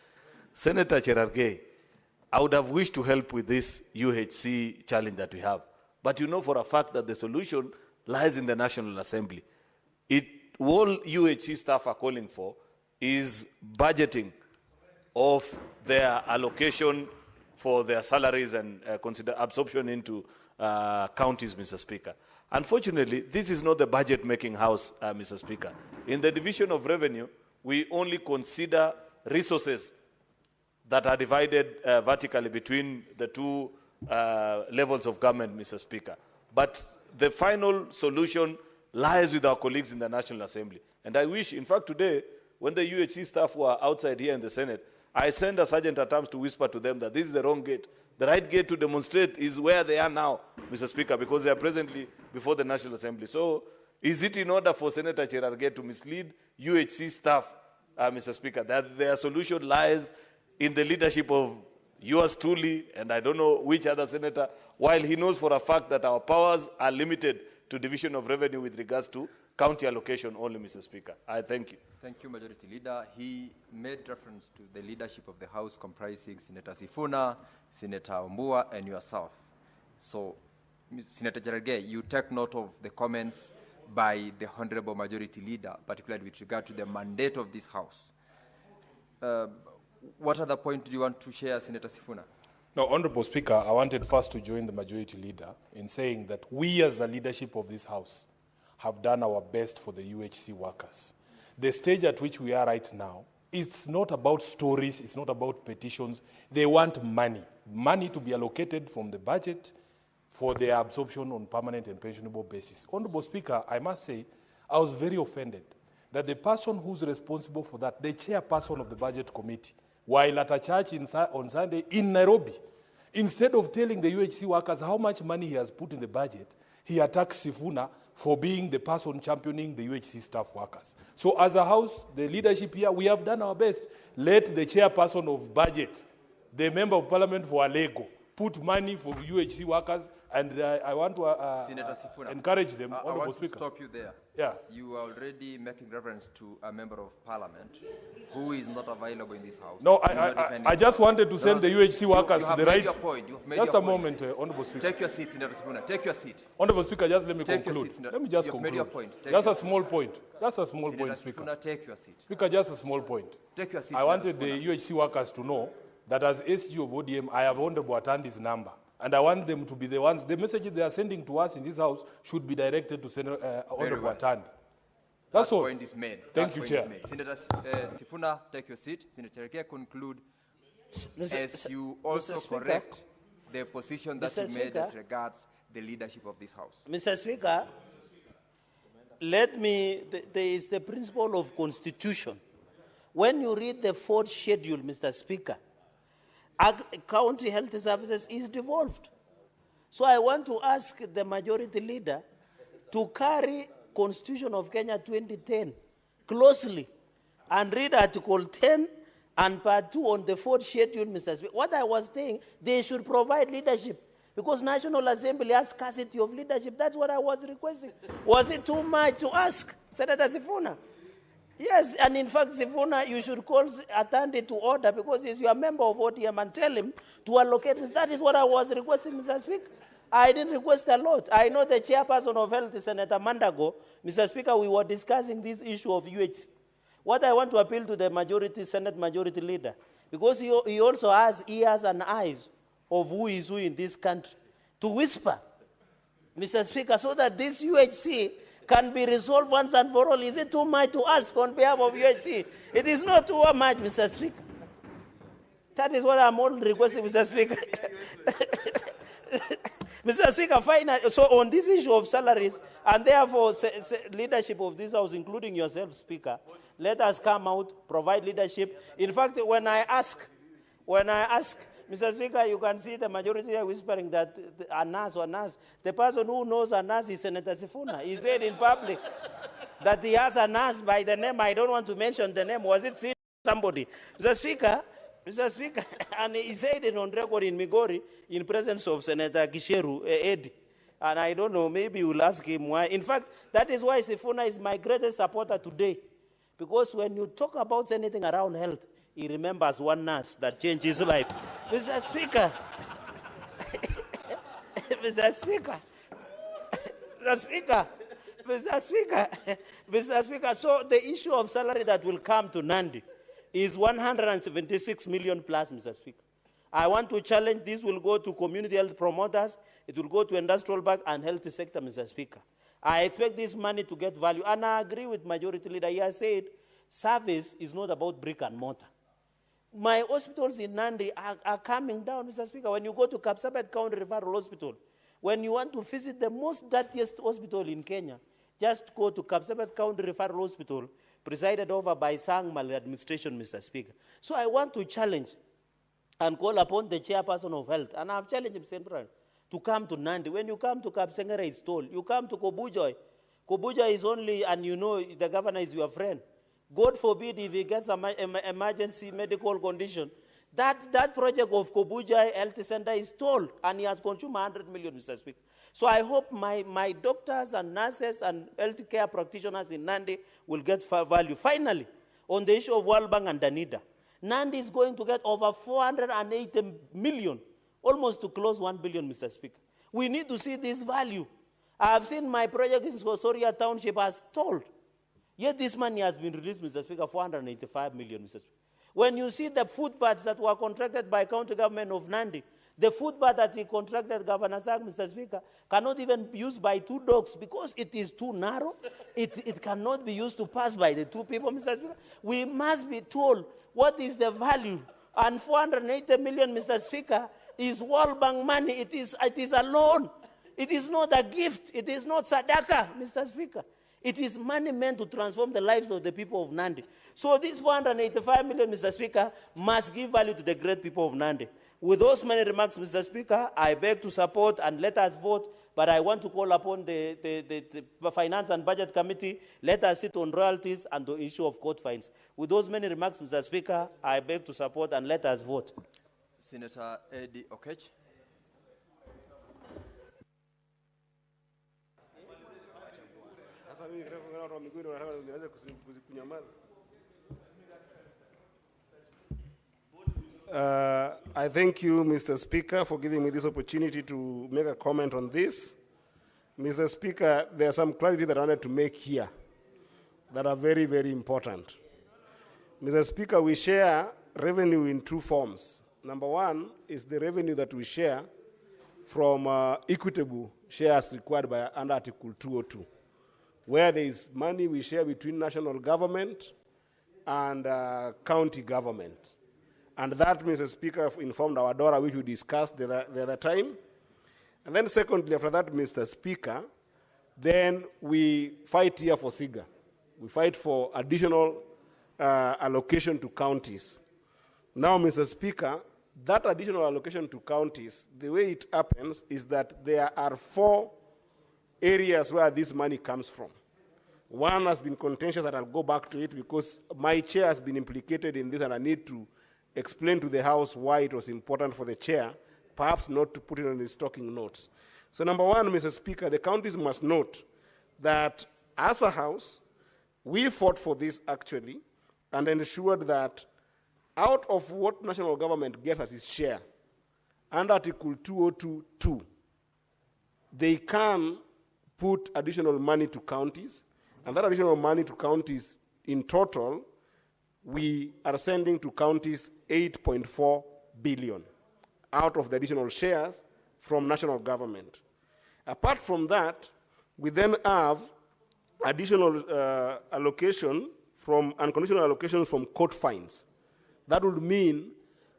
Senator Cherargei, I would have wished to help with this UHC challenge that we have. But you know for a fact that the solution lies in the National Assembly. All UHC staff are calling for is budgeting of their allocation for their salaries and consider absorption into counties, Mr. Speaker. Unfortunately, this is not the budget-making house, Mr. Speaker. In the division of revenue, we only consider resources that are divided vertically between the two levels of government, Mr. Speaker. But the final solution lies with our colleagues in the National Assembly. And I wish, in fact, today, when the UHC staff were outside here in the Senate, I sent a sergeant at arms to whisper to them that this is the wrong gate. The right gate to demonstrate is where they are now, Mr. Speaker, because they are presently before the National Assembly. So is it in order for Senator Cherargei to mislead UHC staff, Mr. Speaker, that their solution lies in the leadership of yours truly, and I don't know which other senator, while he knows for a fact that our powers are limited to division of revenue with regards to county allocation only, Mr. Speaker. I thank you. Thank you, Majority Leader. He made reference to the leadership of the House comprising Senator Sifuna, Senator Ombua, and yourself. So, Senator Cherargei, you take note of the comments by the Honorable Majority Leader, particularly with regard to the mandate of this House. What other point do you want to share, Senator Sifuna? No, Honorable Speaker, I wanted first to join the Majority Leader in saying that we as the leadership of this House have done our best for the UHC workers. The stage at which we are right now, it's not about stories, it's not about petitions. They want money. Money to be allocated from the budget for their absorption on permanent and pensionable basis. Honorable Speaker, I must say, I was very offended that the person who's responsible for that, the chairperson of the Budget Committee, while at a church on Sunday in Nairobi, instead of telling the UHC workers how much money he has put in the budget, he attacks Sifuna for being the person championing the UHC staff workers. So as a House, the leadership here, we have done our best. Let the chairperson of budget, the member of parliament for Alego, put money for UHC workers, and I want to Senator Sifuna, encourage them, I Honorable want Speaker. to stop you there. Yeah. You are already making reference to a member of parliament who is not available in this House. No, I just wanted to send the UHC workers to the right. Your point. You have made just your a point. moment, Honorable Speaker. Take your seat, Senator Sifuna. Take your seat. Honorable Speaker, just let me Take your conclude. seat, Senator. Let me just You've conclude. made your point. Take Just your a small point. Just a small Senator point, Speaker. Sifuna, take your seat. Speaker, just a small point. Take your seat, I wanted the Senator UHC workers to know that as SG of ODM, I have Honorable Atandi's number. And I want them to be the ones, the messages they are sending to us in this House should be directed to Senator Honorable well. Atandi. That's all. That point is made. Thank That you, point Chair. is made. Senator Sifuna, take your seat. Senator Cherargei, conclude as you also Mr. Speaker. correct the position that Mr. you made as Speaker. regards the leadership of this House. Mr. Speaker, there is the principle of constitution. When you read the fourth schedule, Mr. Speaker, county health services is devolved. So I want to ask the majority leader to carry Constitution of Kenya 2010 closely and read Article 10 and Part 2 on the fourth schedule, Mr. Speaker. What I was saying, they should provide leadership because National Assembly has scarcity of leadership. That's what I was requesting. Was it too much to ask, Senator Sifuna? Yes, and in fact, Sifuna, you should call Atandi to order because he's your member of ODM and tell him to allocate this. That is what I was requesting, Mr. Speaker. I didn't request a lot. I know the chairperson of health, Senator Mandago. Mr. Speaker, we were discussing this issue of UHC. What I want to appeal to the majority, Senate majority leader, because he also has ears and eyes of who is who in this country, to whisper, Mr. Speaker, so that this UHC can be resolved once and for all. Is it too much to ask on behalf of UHC? It is not too much, Mr. Speaker. That is what I'm all requesting, Mr. Speaker. Mr. Speaker, finally, so on this issue of salaries, and therefore leadership of this House, including yourself, Speaker, let us come out, provide leadership. In fact, when I ask, Mr. Speaker, you can see the majority are whispering that Anas, the person who knows Anas is Senator Sifuna. He said in public that he has Anas by the name. I don't want to mention the name. Was it somebody? Mr. Speaker, and he said it on record in Migori in presence of Senator Kisheru, Eddie. And I don't know, maybe you'll ask him why. In fact, that is why Sifuna is my greatest supporter today. Because when you talk about anything around health, he remembers one nurse that changed his life. Mr. Speaker, Mr. Speaker, so the issue of salary that will come to Nandi is 176 million plus, Mr. Speaker. I want to challenge this will go to community health promoters, it will go to industrial park and health sector, Mr. Speaker. I expect this money to get value, and I agree with Majority Leader. He has said service is not about brick and mortar. My hospitals in Nandi are coming down, Mr. Speaker. When you go to Kapsabet County Referral Hospital, when you want to visit the most dirtiest hospital in Kenya, just go to Kapsabet County Referral Hospital, presided over by Sang maladministration, Mr. Speaker. So I want to challenge and call upon the chairperson of health, and I've challenged him central, to come to Nandi. When you come to Kapsengere, it's toll. You come to Kobujoy. Kobujoy is only, and you know the governor is your friend. God forbid if he gets an emergency medical condition. That project of Kobujoy Health Center is toll, and he has consumed 100 million, Mr. Speaker. So I hope my doctors and nurses and healthcare practitioners in Nandi will get value. Finally, on the issue of World Bank and Danida, Nandi is going to get over 480 million, almost to close 1 billion, Mr. Speaker. We need to see this value. I have seen my project in Soria Township as told. Yet this money has been released, Mr. Speaker, 485 million, Mr. Speaker. When you see the footpaths that were contracted by county government of Nandi, the footpath that he contracted, Governor Sang, Mr. Speaker, cannot even be used by 2 dogs because it is too narrow. It cannot be used to pass by the 2 people, Mr. Speaker. We must be told what is the value. And 480 million, Mr. Speaker, is World Bank money. It is a loan. It is not a gift. It is not sadaka, Mr. Speaker. It is money meant to transform the lives of the people of Nandi. So this 485 million, Mr. Speaker, must give value to the great people of Nandi. With those many remarks, Mr. Speaker, I beg to support and let us vote, but I want to call upon the Finance and Budget Committee, let us sit on royalties and the issue of court fines. With those many remarks, Mr. Speaker, I beg to support and let us vote. Senator Eddie Okech. I thank you, Mr. Speaker, for giving me this opportunity to make a comment on this. Mr. Speaker, there are some clarity that I wanted to make here that are very, very important. Mr. Speaker, we share revenue in 2 forms. Number 1 is the revenue that we share from equitable shares required by under Article 202, where there is money we share between national government and county government. And that, Mr. Speaker, informed our DORA, which we discussed the other time. And then secondly, after that, Mr. Speaker, then we fight here for SIGA. We fight for additional allocation to counties. Now, Mr. Speaker, that additional allocation to counties, the way it happens is that there are 4 areas where this money comes from. One has been contentious, and I'll go back to it because my chair has been implicated in this, and I need to explain to the House why it was important for the chair, perhaps not to put it on his talking notes. So number 1, Mr. Speaker, the counties must note that as a House, we fought for this actually and ensured that out of what national government gets as its share, under Article 202.2, they can put additional money to counties, and that additional money to counties in total, we are sending to counties 8.4 billion out of the additional shares from national government. Apart from that, we then have additional allocation from unconditional allocation from court fines. That would mean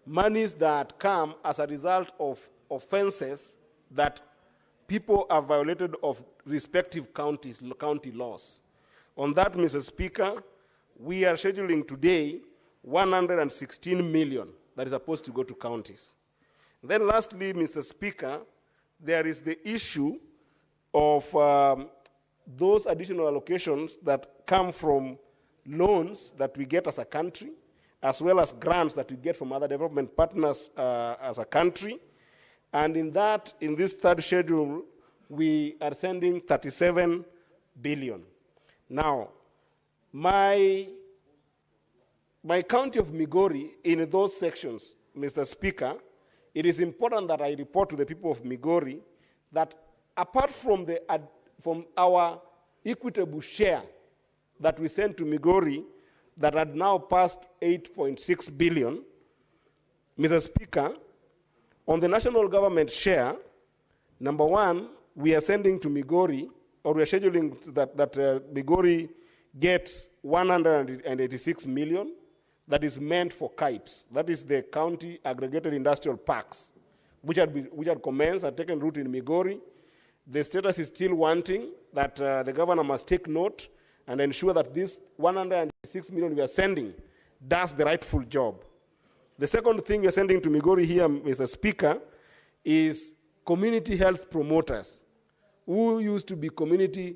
monies that come as a result of offenses that people have violated of respective county laws. On that, Mr. Speaker, we are scheduling today 116 million that is supposed to go to counties. Then lastly, Mr. Speaker, there is the issue of those additional allocations that come from loans that we get as a country, as well as grants that we get from other development partners as a country. And in this 3rd schedule, we are sending 37 billion. Now, my county of Migori, in those sections, Mr. Speaker, it is important that I report to the people of Migori that apart from our equitable share that we sent to Migori that had now passed 8.6 billion, Mr. Speaker, On the national government share, number one, we are sending to Migori, or we are scheduling that Migori gets 186 million that is meant for KIPES. That is the County Aggregated Industrial Parks, which had commenced, had taken root in Migori. The status is still wanting that the governor must take note and ensure that this 106 million we are sending does the rightful job. The second thing we are sending to Migori here, Mr. Speaker, is community health promoters who used to be community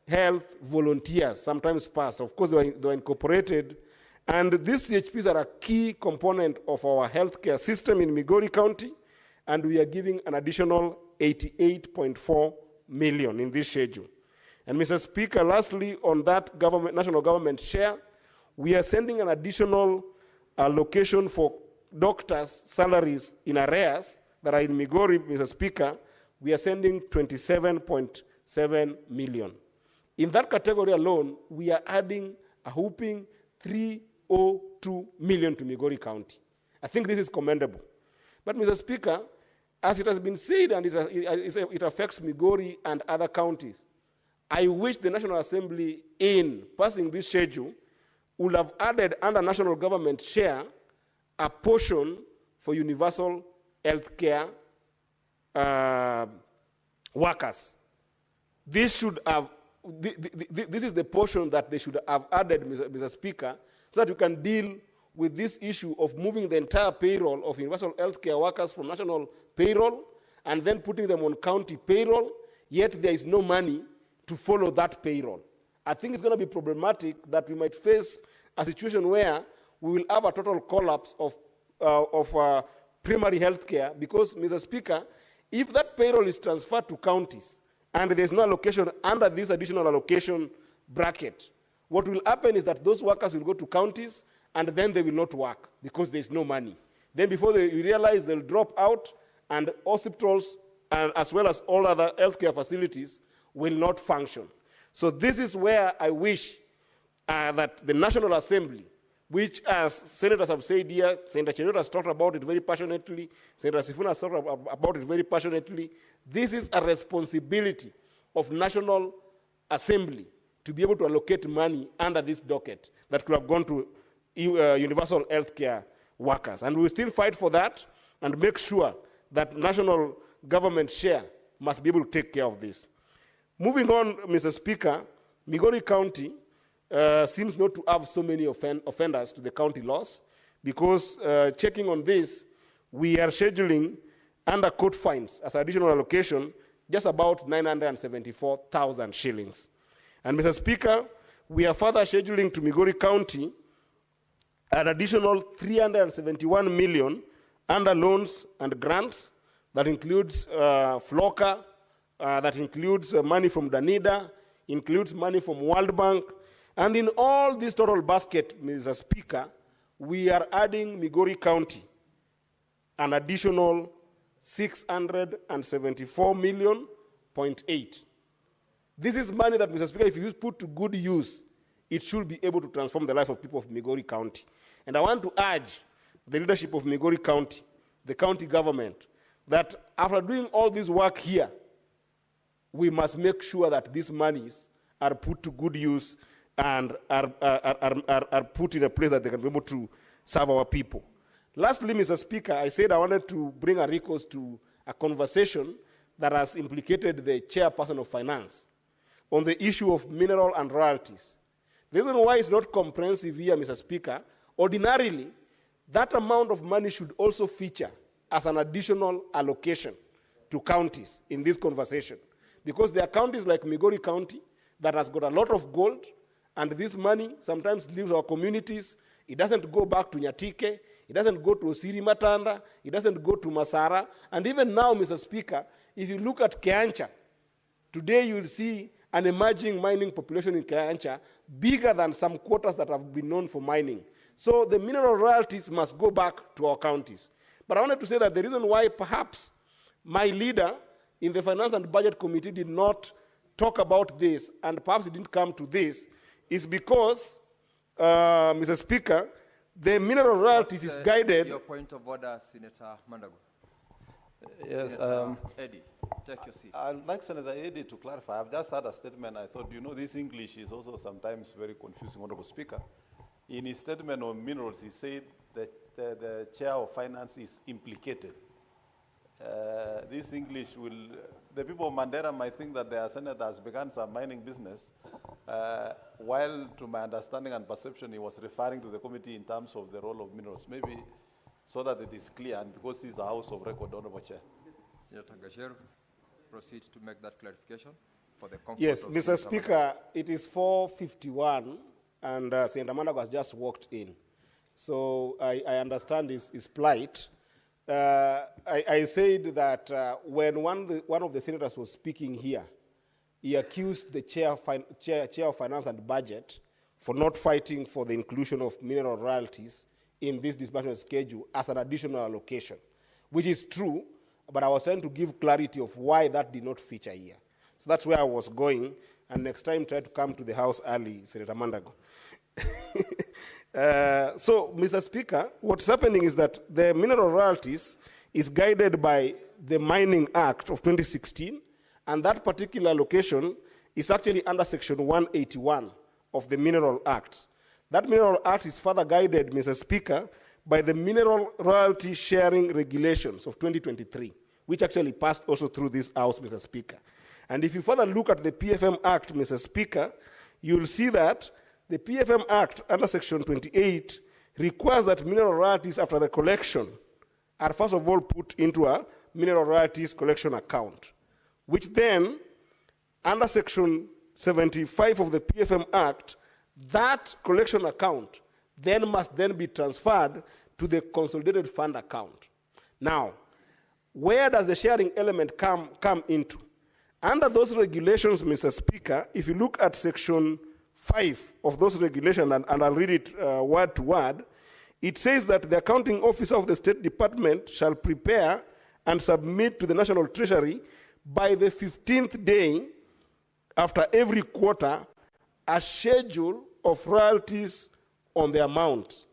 health volunteers, sometimes past. Of course, they were incorporated. And these CHPs are a key component of our healthcare system in Migori County, and we are giving an additional 88.4 million in this schedule. And Mr. Speaker, lastly, on that national government share, we are sending an additional allocation for doctors' salaries in arrears that are in Migori, Mr. Speaker. We are sending 27.7 million. In that category alone, we are adding a whooping 302 million to Migori County. I think this is commendable. But, Mr. Speaker, as it has been said, and it affects Migori and other counties, I wish the National Assembly, in passing this schedule, would have added under national government share a portion for universal health care workers. This should have, this is the portion that they should have added, Mr. Speaker, so that you can deal with this issue of moving the entire payroll of universal health care workers from national payroll and then putting them on county payroll, yet there is no money to follow that payroll. I think it's going to be problematic that we might face a situation where we will have a total collapse of primary health care because, Mr. Speaker, if that payroll is transferred to counties and there's no allocation under this additional allocation bracket, what will happen is that those workers will go to counties and then they will not work because there's no money. Then before they realize, they'll drop out, and hospitals, as well as all other healthcare facilities, will not function. So this is where I wish that the National Assembly, which, as senators have said here, Senator Cheruiyot has talked about it very passionately, Senator Sifuna has talked about it very passionately, this is a responsibility of National Assembly to be able to allocate money under this docket that could have gone to universal health care workers. And we will still fight for that and make sure that national government share must be able to take care of this. Moving on, Mr. Speaker, Migori County seems not to have so many offenders to the county laws because checking on this, we are scheduling under court fines as additional allocation just about 974,000 shillings. And Mr. Speaker, we are further scheduling to Migori County an additional 371 million under loans and grants. That includes FLOCA, that includes money from Danida, includes money from World Bank. And in all this total basket, Mr. Speaker, we are adding Migori County an additional 674.8 million. This is money that, Mr. Speaker, if you put to good use, it should be able to transform the life of people of Migori County. And I want to urge the leadership of Migori County, the county government, that after doing all this work here, we must make sure that these monies are put to good use and are put in a place that they can be able to serve our people. Lastly, Mr. Speaker, I said I wanted to bring a recourse to a conversation that has implicated the chairperson of finance on the issue of mineral and royalties. The reason why it's not comprehensive here, Mr. Speaker, ordinarily, that amount of money should also feature as an additional allocation to counties in this conversation. Because there are counties like Migori County that has got a lot of gold, and this money sometimes leaves our communities. It doesn't go back to Nyatike, it doesn't go to Osiri Matanda, it doesn't go to Masara. And even now, Mr. Speaker, if you look at Keancha, today you will see an emerging mining population in Keancha bigger than some quarters that have been known for mining. So the mineral royalties must go back to our counties. But I wanted to say that the reason why perhaps my leader in the Finance and Budget Committee did not talk about this, and perhaps it didn't come to this, is because, Mr. Speaker, the mineral royalties is guided. Your point of order, Senator Mandago. Yes, Senator Eddie, take your seat. I'd like Senator Eddie to clarify. I've just had a statement. I thought, this English is also sometimes very confusing, Honorable Speaker. In his statement on minerals, he said that the Chair of Finance is implicated. This English will, the people of Mandera might think that their senator has begun some mining business, while to my understanding and perception, he was referring to the committee in terms of the role of minerals. Maybe so that it is clear, and because this is a House of Record, Honorable Chair. Senator Gasheru, proceed to make that clarification for the comfort Yes, of Mr. Senator Speaker, it is 4:51, and Senator Mandago has just walked in. So I understand his plight. I said that when one of the senators was speaking here, he accused the chair of Finance and Budget for not fighting for the inclusion of mineral royalties in this disbursement schedule as an additional allocation, which is true, but I was trying to give clarity of why that did not feature here. So that's where I was going, and next time try to come to the House early, Senator Mandago. So, Mr. Speaker, what's happening is that the mineral royalties is guided by the Mining Act of 2016, and that particular allocation is actually under Section 181 of the Mineral Act. That Mineral Act is further guided, Mr. Speaker, by the Mineral Royalty Sharing Regulations of 2023, which actually passed also through this House, Mr. Speaker. And if you further look at the PFM Act, Mr. Speaker, you'll see that the PFM Act under Section 28 requires that mineral royalties after the collection are first of all put into a mineral royalties collection account, which then, under Section 75 of the PFM Act, that collection account then must then be transferred to the consolidated fund account. Now, where does the sharing element come into? Under those regulations, Mr. Speaker, if you look at Section 5 of those regulations, and I'll read it word to word, it says that the accounting officer of the State Department shall prepare and submit to the National Treasury by the 15th day after every quarter a schedule of royalties on the amount.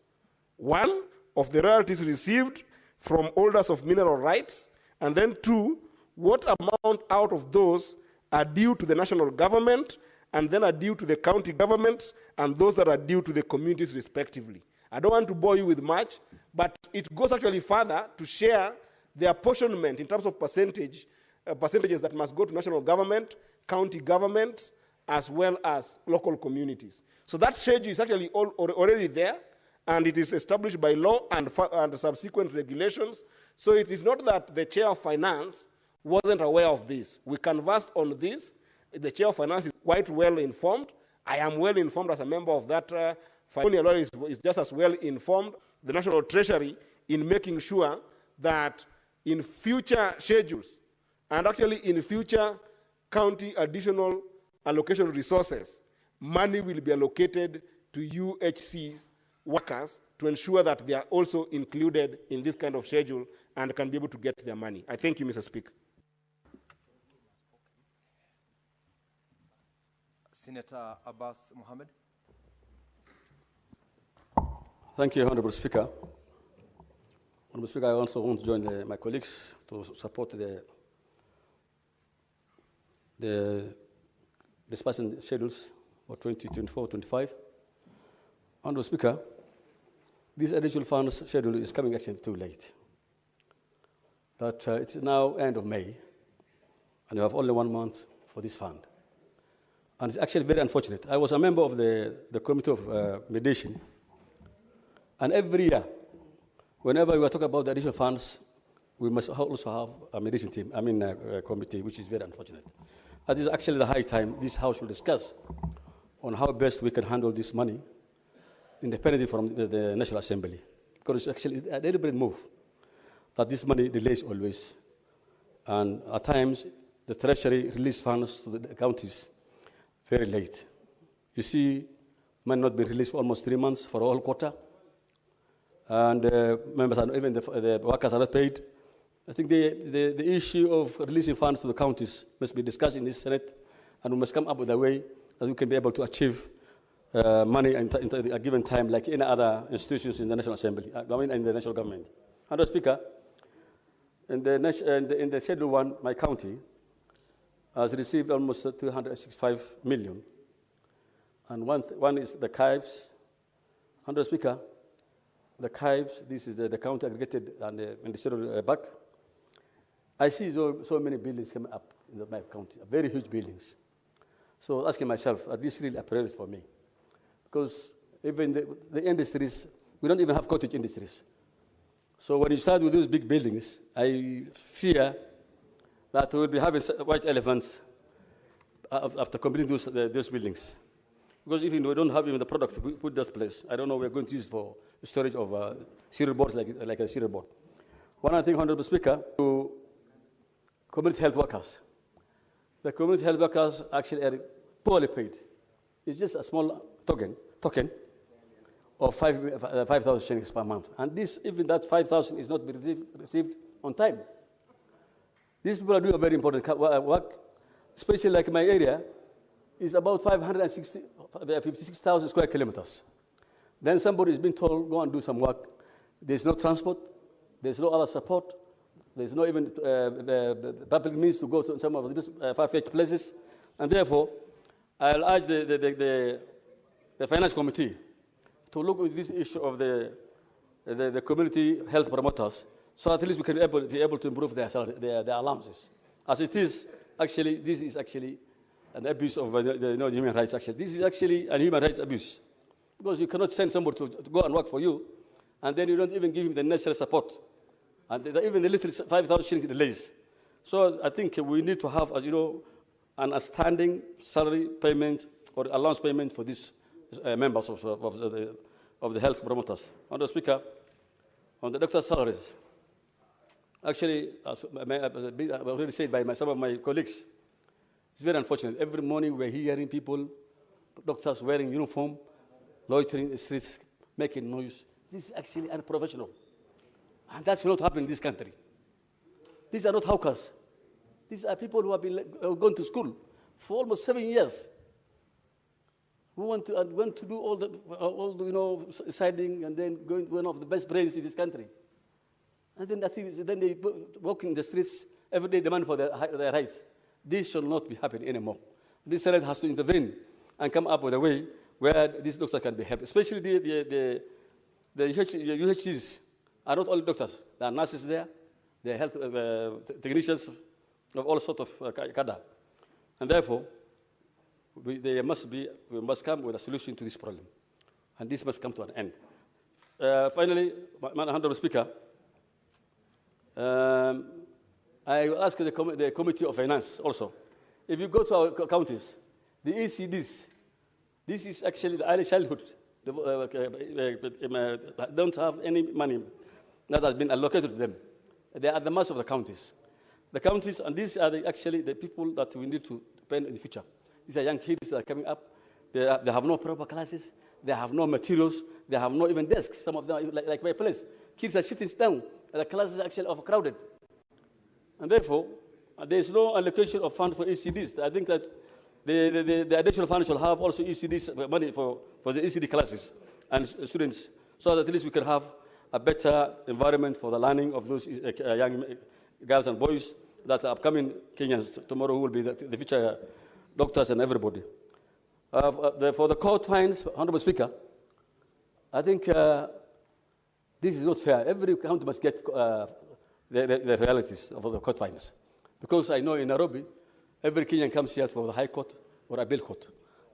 One, of the royalties received from holders of mineral rights, and then two, what amount out of those are due to the national government, and then are due to the county governments, and those that are due to the communities respectively. I don't want to bore you with much, but it goes actually further to share the apportionment in terms of percentages that must go to national government, county governments, as well as local communities. So that schedule is actually already there, and it is established by law and subsequent regulations. So it is not that the Chair of Finance wasn't aware of this. We conversed on this. The Chair of Finance is quite well informed. I am well informed as a member of that. Finance is just as well informed. The National Treasury in making sure that in future schedules, and actually in future county additional allocation resources, money will be allocated to UHC's workers to ensure that they are also included in this kind of schedule and can be able to get their money. I thank you, Mr. Speaker. Senator Abbas Mohammed. Thank you, Honorable Speaker. Honorable Speaker, I also want to join my colleagues to support the disbursement schedules for 2024-25. Honorable Speaker, this additional funds schedule is coming actually too late. That it's now end of May, and you have only 1 month for this fund. And it's actually very unfortunate. I was a member of the Committee of Mediation, and every year, whenever we are talking about the additional funds, we must also have a mediation team, a committee, which is very unfortunate. It is actually the high time this House will discuss on how best we can handle this money independently from the National Assembly. Because it's actually a deliberate move that this money delays always. And at times, the Treasury release funds to the counties very late. You see, money not being released for almost 3 months for a whole quarter. And members, and even the workers are not paid. I think the issue of releasing funds to the counties must be discussed in this Senate, and we must come up with a way that we can be able to achieve money in a given time, like any other institutions in the National Assembly, in the national government. Honorable Speaker, In the Schedule 1, my county has received almost 265 million. And one is the CAIBs. Honorable Speaker, the CAIBs, this is the county aggregated and the schedule back. I see so many buildings coming up in my county, very huge buildings. So asking myself, are these really a priority for me? Because even the industries, we don't even have cottage industries. So when you start with those big buildings, I fear that we'll be having white elephants after completing those buildings. Because even we don't have even the product to put this place, I don't know we're going to use for storage of cereal boards like a cereal board. One other thing, Honorable Speaker, to community health workers. The community health workers actually are poorly paid. It's just a small token of 5,000 shillings per month. And even that 5,000 is not received on time. These people are doing a very important work, especially like my area, is about 56,000 square kilometers. Then somebody is being told, go and do some work. There's no transport, there's no other support, there's no even public means to go to some of these far-fetched places. And therefore, I'll urge the Finance Committee to look at this issue of the community health promoters, so at least we can be able to improve their allowances. As it is, actually, this is actually an abuse of human rights. Actually, this is actually a human rights abuse, because you cannot send somebody to go and work for you, and then you don't even give him the necessary support, and even the little 5,000 shillings delays. So I think we need to have, as you know, an outstanding salary payment or allowance payment for these members of the health promoters. Honorable Speaker, on the doctor's salaries, actually, as I've already said by some of my colleagues, it's very unfortunate. Every morning we're hearing people, doctors wearing uniform, loitering in the streets, making noise. This is actually unprofessional. And that's not happening in this country. These are not hawkers. These are people who have been gone to school for almost 7 years. Who want to do all the siding and then going to one of the best brains in this country. And then they walk in the streets every day demanding for their rights. This should not be happening anymore. This Senate has to intervene and come up with a way where these doctors can be helped. Especially the UHCs are not only doctors. There are nurses there, there are health technicians of all sorts of cadre. And therefore, we must come with a solution to this problem. And this must come to an end. Finally, Honorable Speaker, I will ask the Committee of Finance also. If you go to our counties, the ECDs, this is actually the early childhood, don't have any money that has been allocated to them. They are the mass of the counties. The counties, and these are actually the people that we need to depend in the future. These are young kids that are coming up. They have no proper classes. They have no materials. They have no even desks. Some of them, like my place, kids are sitting down. The classes are actually overcrowded. And therefore, there is no allocation of funds for ECDs. I think that the additional funds shall have also ECDs, money for the ECD classes and students, so that at least we can have a better environment for the learning of those young girls and boys that are upcoming Kenyans tomorrow, who will be the future doctors and everybody. For the court fines, Honorable Speaker, I think this is not fair. Every county must get the realities of the court fines. Because I know in Nairobi, every Kenyan comes here for the High Court or a Appeal Court,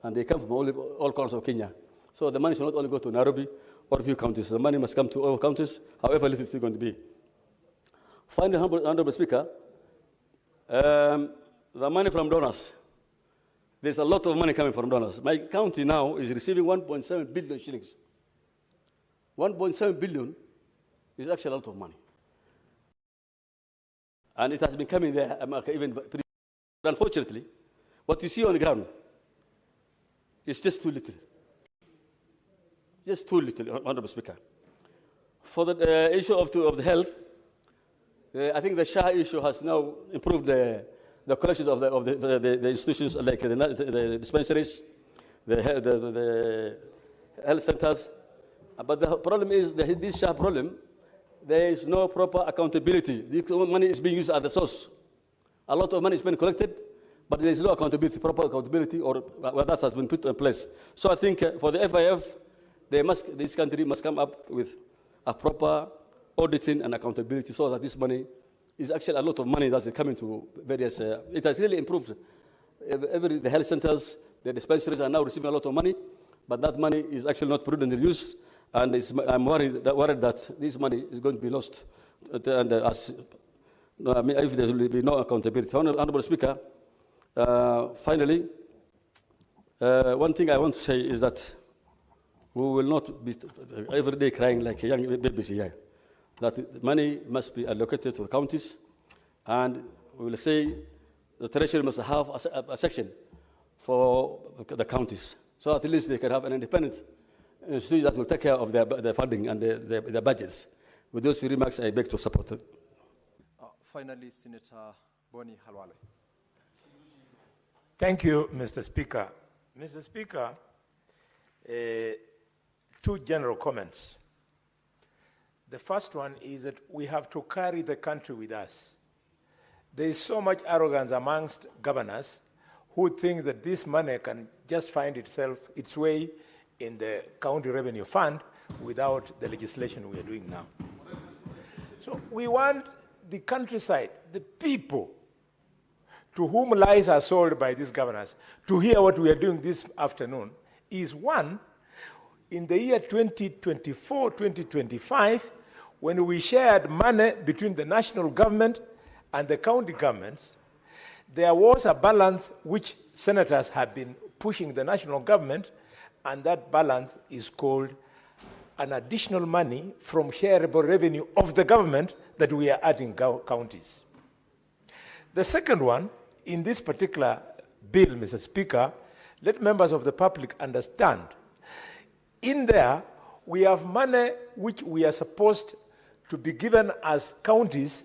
and they come from all corners of Kenya. So the money should not only go to Nairobi or a few counties. The money must come to all counties, however little it's going to be. Finally, Honorable Speaker, the money from donors. There's a lot of money coming from donors. My county now is receiving 1.7 billion shillings. 1.7 billion is actually a lot of money. And it has been coming there, even unfortunately, what you see on the ground is just too little. Just too little, Honorable Speaker. For the issue of the health, I think the SHA issue has now improved the collections of the institutions like the dispensaries, the health centers. But the problem is this SHA problem, there is no proper accountability. The money is being used at the source. A lot of money is being collected, but there is no accountability, proper accountability, or that has been put in place. So I think for the FIF, this country must come up with a proper auditing and accountability so that this money is actually a lot of money that's coming to various, it has really improved. The health centers, the dispensaries are now receiving a lot of money, but that money is actually not prudently used, and I'm worried that this money is going to be lost. If there will be no accountability. Honorable Speaker, finally, one thing I want to say is that we will not be every day crying like young babies here. That money must be allocated to the counties, and we will say the treasury must have a section for the counties, so at least they can have an independent institution that will take care of their funding and their budgets. With those few remarks, I beg to support it. Finally, Senator Boni Halwale. Thank you, Mr. Speaker. Mr. Speaker, two general comments. The first one is that we have to carry the country with us. There is so much arrogance amongst governors who think that this money can just find its way in the county revenue fund without the legislation we are doing now. So we want the countryside, the people to whom lies are sold by these governors, to hear what we are doing this afternoon is one, in the year 2024, 2025, when we shared money between the national government and the county governments, there was a balance which senators have been pushing the national government, and that balance is called an additional money from shareable revenue of the government that we are adding counties. The second one, in this particular bill, Mr. Speaker, let members of the public understand. In there, we have money which we are supposed to be given as counties,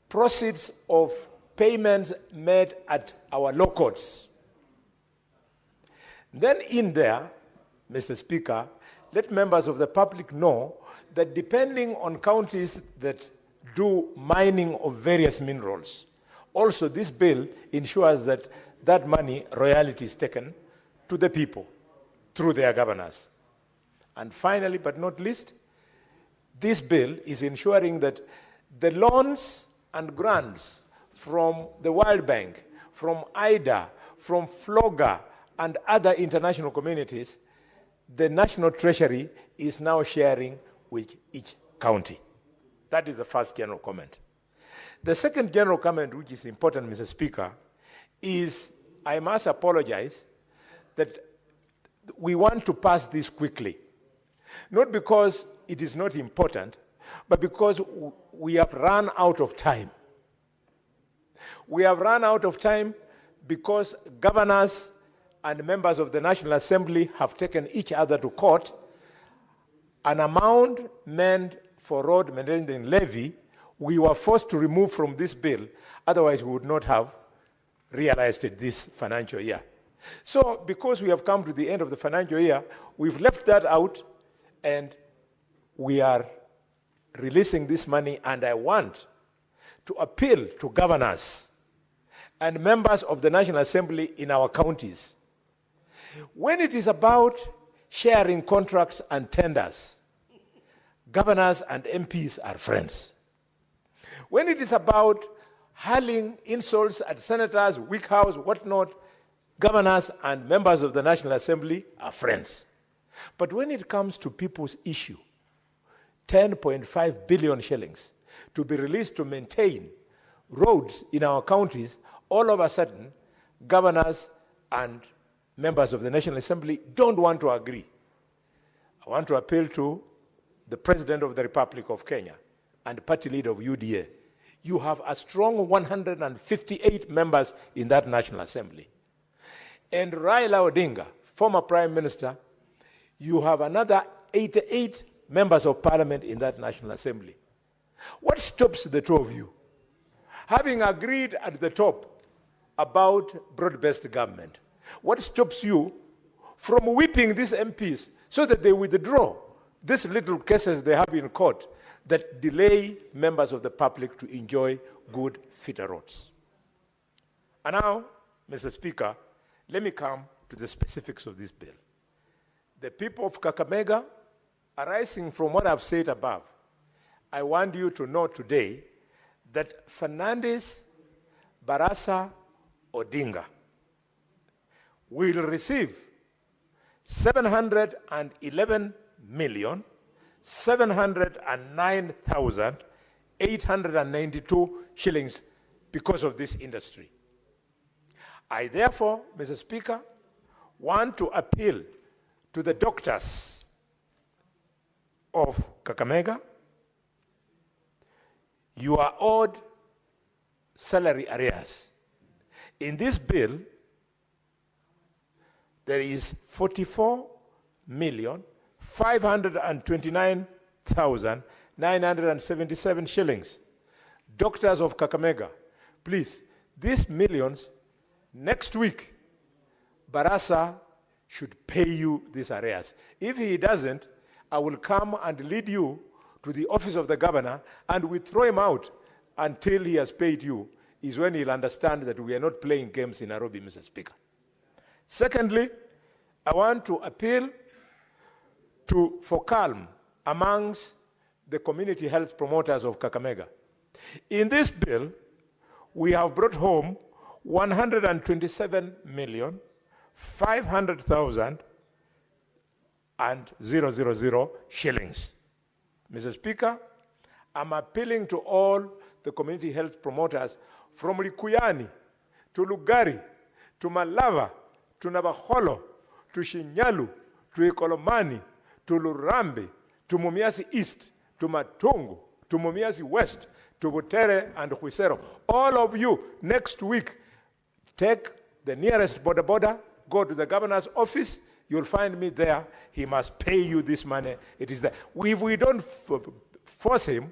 proceeds of payments made at our law courts. Then in there, Mr. Speaker, let members of the public know that depending on counties that do mining of various minerals, also this bill ensures that that money, royalty, is taken to the people through their governors. And finally, but not least, this bill is ensuring that the loans and grants from the World Bank, from IDA, from FLOGA, and other international communities, the National Treasury is now sharing with each county. That is the first general comment. The second general comment, which is important, Mr. Speaker, is I must apologize that we want to pass this quickly. Not because it is not important, but because we have run out of time. We have run out of time because governors and members of the National Assembly have taken each other to court. An amount meant for road maintenance levy, we were forced to remove from this bill, otherwise we would not have realized it this financial year. So because we have come to the end of the financial year, we've left that out and we are releasing this money, and I want to appeal to governors and members of the National Assembly in our counties. When it is about sharing contracts and tenders, governors and MPs are friends. When it is about hurling insults at senators, weak house, whatnot, governors and members of the National Assembly are friends. But when it comes to people's issue, 10.5 billion shillings to be released to maintain roads in our counties, all of a sudden, governors and members of the National Assembly don't want to agree. I want to appeal to the President of the Republic of Kenya and party leader of UDA. You have a strong 158 members in that National Assembly. And Raila Odinga, former Prime Minister, you have another 88 members of Parliament in that National Assembly. What stops the two of you? Having agreed at the top about broad-based government, what stops you from whipping these MPs so that they withdraw these little cases they have in court that delay members of the public to enjoy good feeder roads. And now, Mr. Speaker, let me come to the specifics of this bill. The people of Kakamega, arising from what I've said above, I want you to know today that Fernandez Barasa Odinga will receive 711,709,892 shillings because of this industry. I therefore, Mr. Speaker, want to appeal to the doctors of Kakamega. You are owed salary arrears. In this bill, there is 44,529,977 shillings. Doctors of Kakamega, please, these millions, next week, Barasa should pay you these arrears. If he doesn't, I will come and lead you to the office of the governor and we throw him out until he has paid you, is when he'll understand that we are not playing games in Nairobi, Mr. Speaker. Secondly, I want to appeal for calm amongst the community health promoters of Kakamega. In this bill, we have brought home 127,500,000 shillings. Mr. Speaker, I'm appealing to all the community health promoters from Likuyani to Lugari to Malava to Nabaholo to Shinyalu to Ikolomani to Lurambi to Mumiasi East to Matungu to Mumiasi West to Butere and Huisero. All of you, next week, take the nearest border, go to the governor's office, you'll find me there. He must pay you this money. It is there. If we don't force him,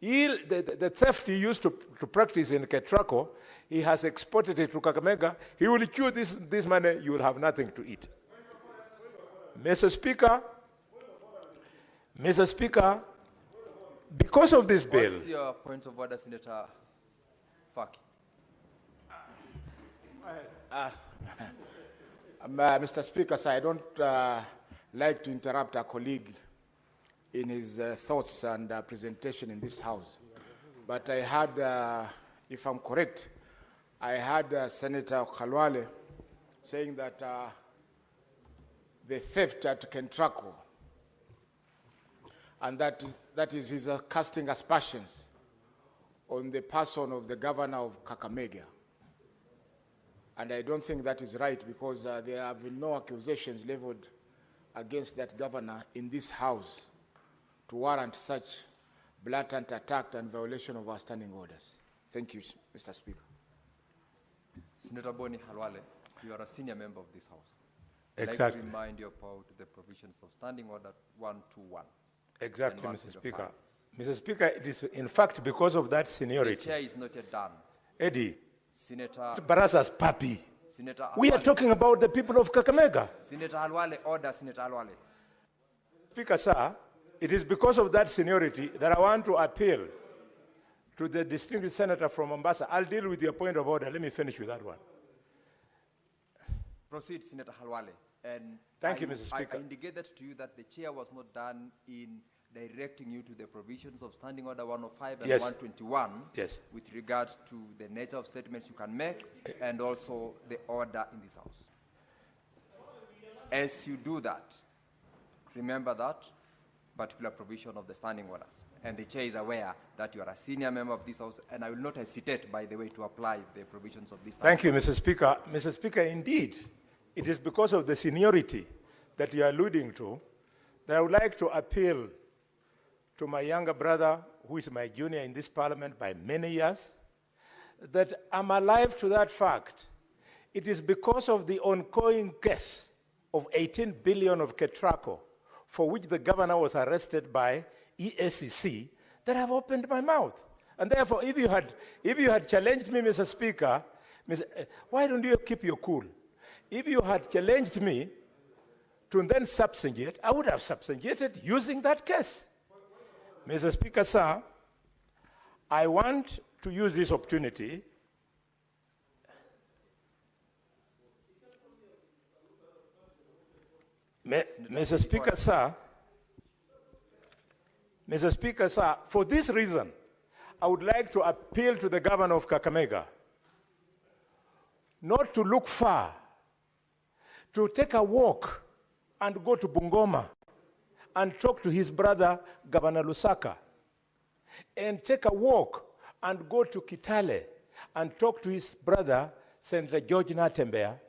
the theft he used to practice in Ketrako, he has exported it to Kakamega. He will chew this money, you will have nothing to eat. Mr. Speaker, because of this bill... What's your point of order, Senator Faki? Mr. Speaker, sir, I don't like to interrupt a colleague in his thoughts and presentation in this House. But I had, if I'm correct, I had Senator Khalwale saying that the theft at Kentraco, and that is his casting aspersions on the person of the governor of Kakamega. And I don't think that is right, because there have been no accusations leveled against that governor in this House to warrant such blatant attack and violation of our standing orders. Thank you, Mr. Speaker. Senator Boni Halwale, you are a senior member of this House. Exactly. I'd like to remind you about the provisions of Standing Order 121. Exactly, Mr. Speaker. Mr. Speaker, it is in fact because of that seniority. The chair is not yet done. Eddie, Senator Barasa's papi. Senator We are talking about the people of Kakamega. Senator Halwale, order, Senator Halwale. Speaker, sir, it is because of that seniority that I want to appeal to the distinguished senator from Mombasa. I'll deal with your point of order. Let me finish with that one. Proceed, Senator Halwale. And Thank you, Mr. Speaker. I indicated to you that the chair was not done in directing you to the provisions of Standing Order 105 and Yes. 121 Yes. with regards to the nature of statements you can make and also the order in this House. As you do that, remember that particular provision of the standing orders. And the chair is aware that you are a senior member of this House, and I will not hesitate, by the way, to apply the provisions of this. Thank you, Mr. Speaker. Mr. Speaker, indeed, it is because of the seniority that you are alluding to that I would like to appeal to my younger brother, who is my junior in this parliament by many years, that I'm alive to that fact. It is because of the ongoing case of 18 billion of Ketraco, for which the governor was arrested by EACC, that I've opened my mouth. And therefore, if you had challenged me, Mr. Speaker, why don't you keep your cool? If you had challenged me to then substantiate, I would have substantiated using that case. Mr. Speaker, sir, I want to use this opportunity Mr. Speaker, sir, for this reason, I would like to appeal to the governor of Kakamega not to look far, to take a walk and go to Bungoma and talk to his brother, Governor Lusaka, and take a walk and go to Kitale and talk to his brother, Senator George Natembea.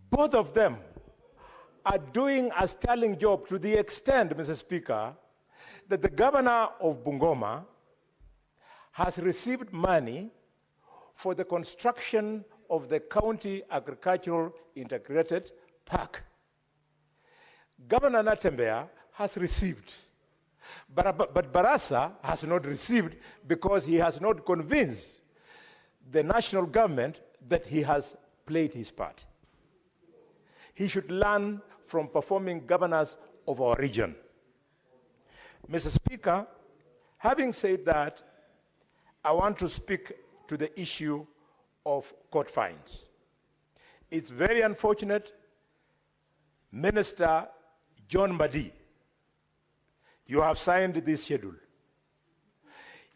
Both of them are doing a sterling job to the extent, Mr. Speaker, that the governor of Bungoma has received money for the construction of the County Agricultural Integrated Park. Governor Natembea has received, but Barasa has not received because he has not convinced the national government that he has played his part. He should learn from performing governors of our region. Mr. Speaker, having said that, I want to speak to the issue of court fines. It's very unfortunate, Minister John Mbadi, you have signed this schedule.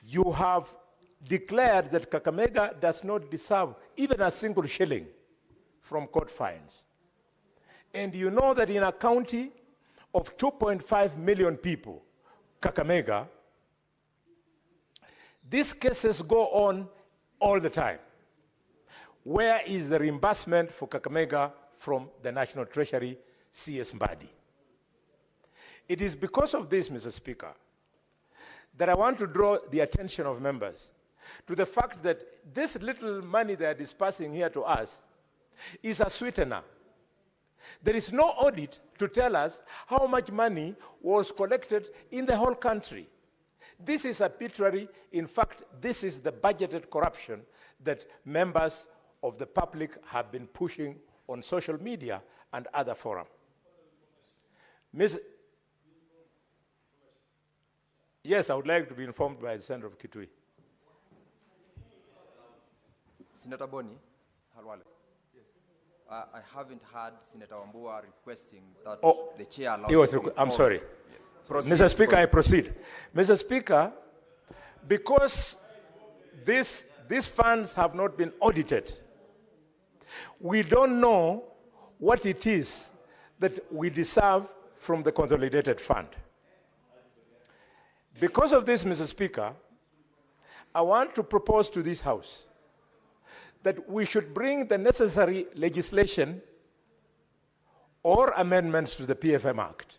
You have declared that Kakamega does not deserve even a single shilling from court fines. And you know that in a county of 2.5 million people, Kakamega, these cases go on all the time. Where is the reimbursement for Kakamega from the National Treasury, CS Mbadi? It is because of this, Mr. Speaker, that I want to draw the attention of members to the fact that this little money they are dispersing here to us is a sweetener. There is no audit to tell us how much money was collected in the whole country. This is arbitrary. In fact, this is the budgeted corruption that members of the public have been pushing on social media and other forums. Yes, I would like to be informed by the Senator of Kitui. Senator Boni, Halwale. I haven't heard Senator Wambua requesting that the chair allows. I'm sorry. Yes. Mr. Speaker, I proceed. Mr. Speaker, because these funds have not been audited, we don't know what it is that we deserve from the consolidated fund. Because of this, Mr. Speaker, I want to propose to this House that we should bring the necessary legislation or amendments to the PFM Act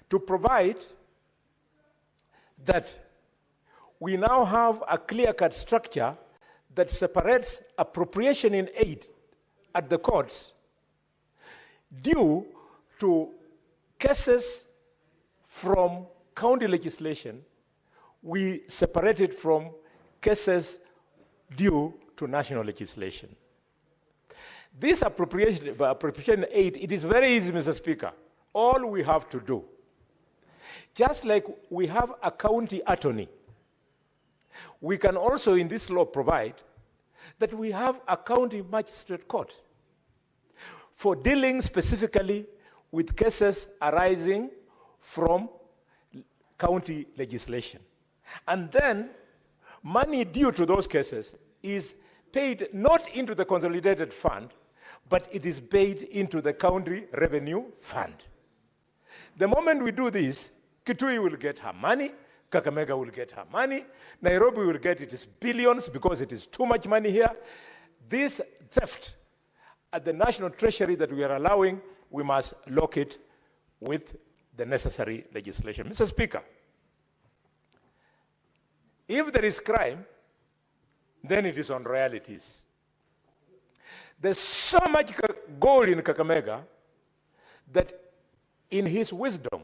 to provide that we now have a clear-cut structure that separates appropriation in aid at the courts due to cases from county legislation. We separate it from cases due to national legislation. This appropriation aid, it is very easy, Mr. Speaker. All we have to do, just like we have a county attorney, we can also in this law provide that we have a county magistrate court for dealing specifically with cases arising from county legislation. And then money due to those cases is paid not into the consolidated fund, but it is paid into the county revenue fund. The moment we do this, Kitui will get her money, Kakamega will get her money, Nairobi will get its billions because it is too much money here. This theft at the national treasury that we are allowing, we must lock it with the necessary legislation. Mr. Speaker, if there is crime, then it is on realities. There's so much gold in Kakamega that in his wisdom,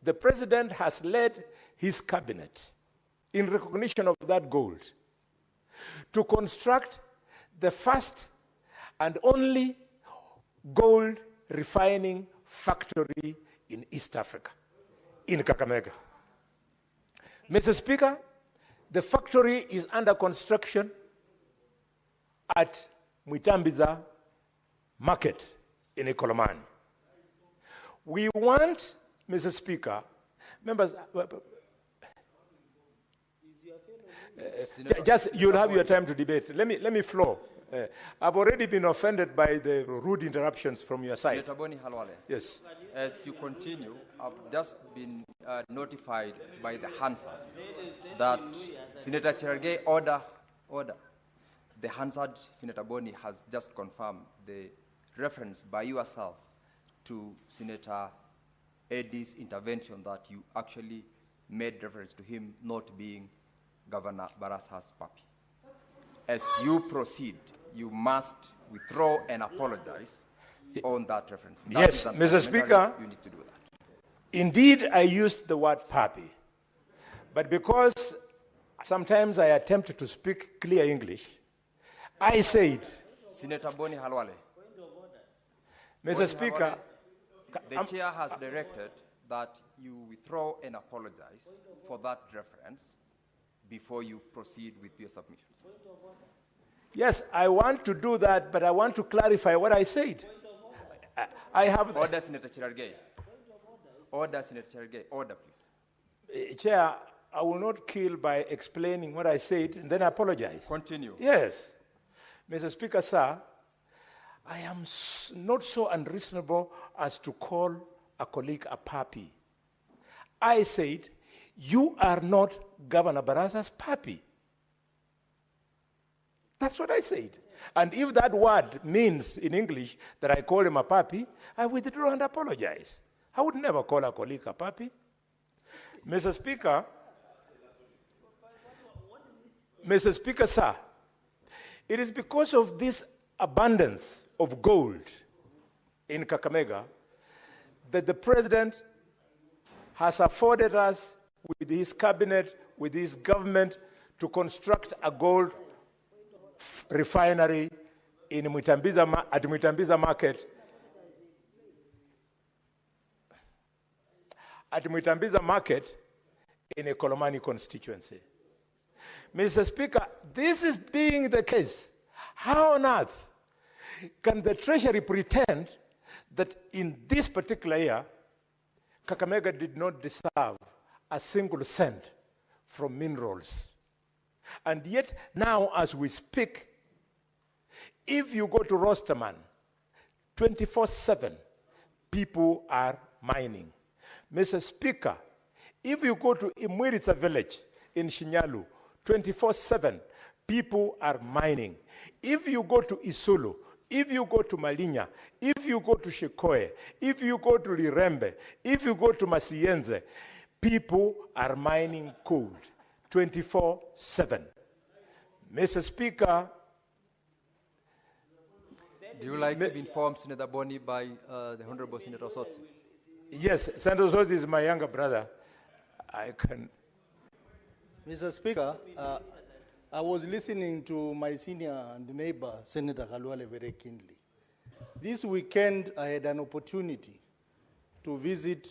the president has led his cabinet in recognition of that gold to construct the first and only gold refining factory in East Africa, in Kakamega. Mr. Speaker, the factory is under construction at Mwitambiza Market in Ikolomani. We want, Mr. Speaker, members, just you'll have your time to debate. Let me flow. I've already been offended by the rude interruptions from your side. Senator Boni Halwale. Yes. As you continue, I've just been notified by the Hansard that Senator Cherargei order. The Hansard, Senator Boni, has just confirmed the reference by yourself to Senator Eddie's intervention that you actually made reference to him not being Governor Barassa's puppy. As you proceed, you must withdraw and apologize on that reference. That Yes, Mr. Speaker, you need to do that. Indeed, I used the word puppy. But because sometimes I attempt to speak clear English, I said, Senator Boni Halwale. Mr. Speaker, the chair has directed that you withdraw and apologize for that reference before you proceed with your submission. yes, I want to do that, but I want to clarify what I said. I have... Order, Senator Cherargei. Order, Senator Cherargei. Order, please. Chair, I will not kill by explaining what I said and then apologize. Continue. Yes. Mr. Speaker, sir, I am not so unreasonable as to call a colleague a puppy. I said, you are not Governor Barassa's puppy. That's what I said. And if that word means in English that I call him a puppy, I withdraw and apologize. I would never call a colleague a puppy. Mr. Speaker, sir, it is because of this abundance of gold in Kakamega that the president has afforded us with his cabinet, with his government, to construct a gold refinery in at Mwitambiza Market. At Mwitambiza Market in a Kolomani constituency. Mr. Speaker, this is being the case. How on earth can the Treasury pretend that in this particular year, Kakamega did not deserve a single cent from minerals? And yet, now as we speak, if you go to Rosterman, 24/7, people are mining. Mr. Speaker, if you go to Imwiritsa village in Shinyalu, 24/7, people are mining. If you go to Isulu, if you go to Malinya, if you go to Shikoe, if you go to Lirembe, if you go to Masienze, people are mining gold 24/7. Mr. Speaker, do you like to be informed, Senator Boni, by the Honorable Senator Sotsi? Yes, Senator Sotsi is my younger brother. I can... Mr. Speaker, I was listening to my senior and neighbor, Senator Halwale, very keenly. This weekend, I had an opportunity to visit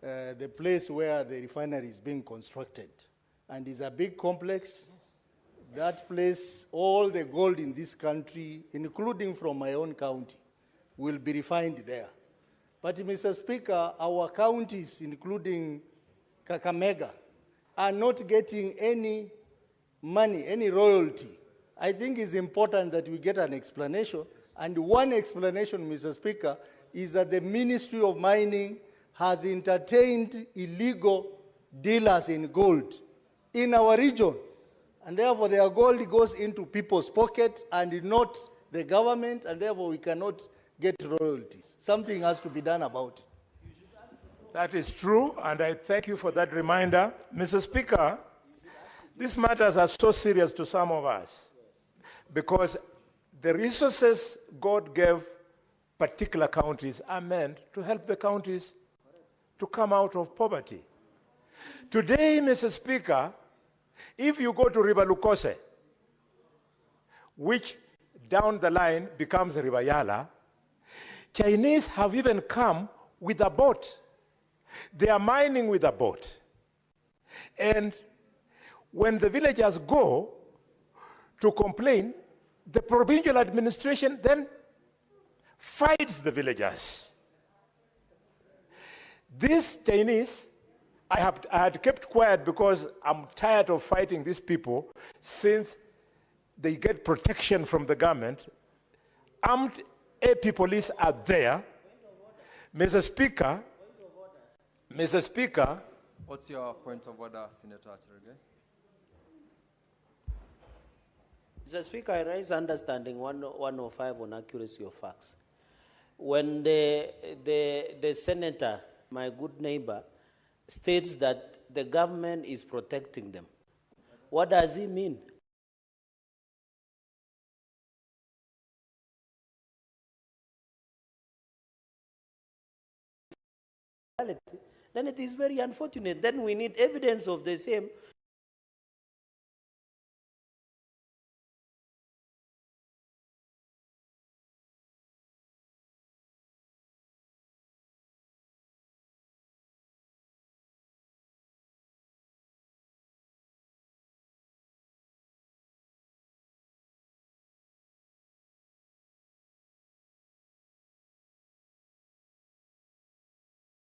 the place where the refinery is being constructed. And it's a big complex. That place, all the gold in this country, including from my own county, will be refined there. But, Mr. Speaker, our counties, including Kakamega, are not getting any money, any royalty. I think it's important that we get an explanation. And one explanation, Mr. Speaker, is that the Ministry of Mining has entertained illegal dealers in gold in our region. And therefore, their gold goes into people's pocket and not the government, and therefore we cannot get royalties. Something has to be done about it. That is true, and I thank you for that reminder. Mr. Speaker, these matters are so serious to some of us because the resources God gave particular counties are meant to help the counties to come out of poverty. Today, Mr. Speaker, if you go to River Lukose, which down the line becomes River Yala, Chinese have even come with a boat. They are mining with a boat. And when the villagers go to complain, the provincial administration then fights the villagers. These Chinese, I had kept quiet because I'm tired of fighting these people since they get protection from the government. Armed AP police are there. Mr. Speaker, What's your point of order, Senator Cherege? Mr. Speaker, I raise understanding 105 on accuracy of facts. When the senator, my good neighbor, states that the government is protecting them, what does he mean? Then it is very unfortunate. Then we need evidence of the same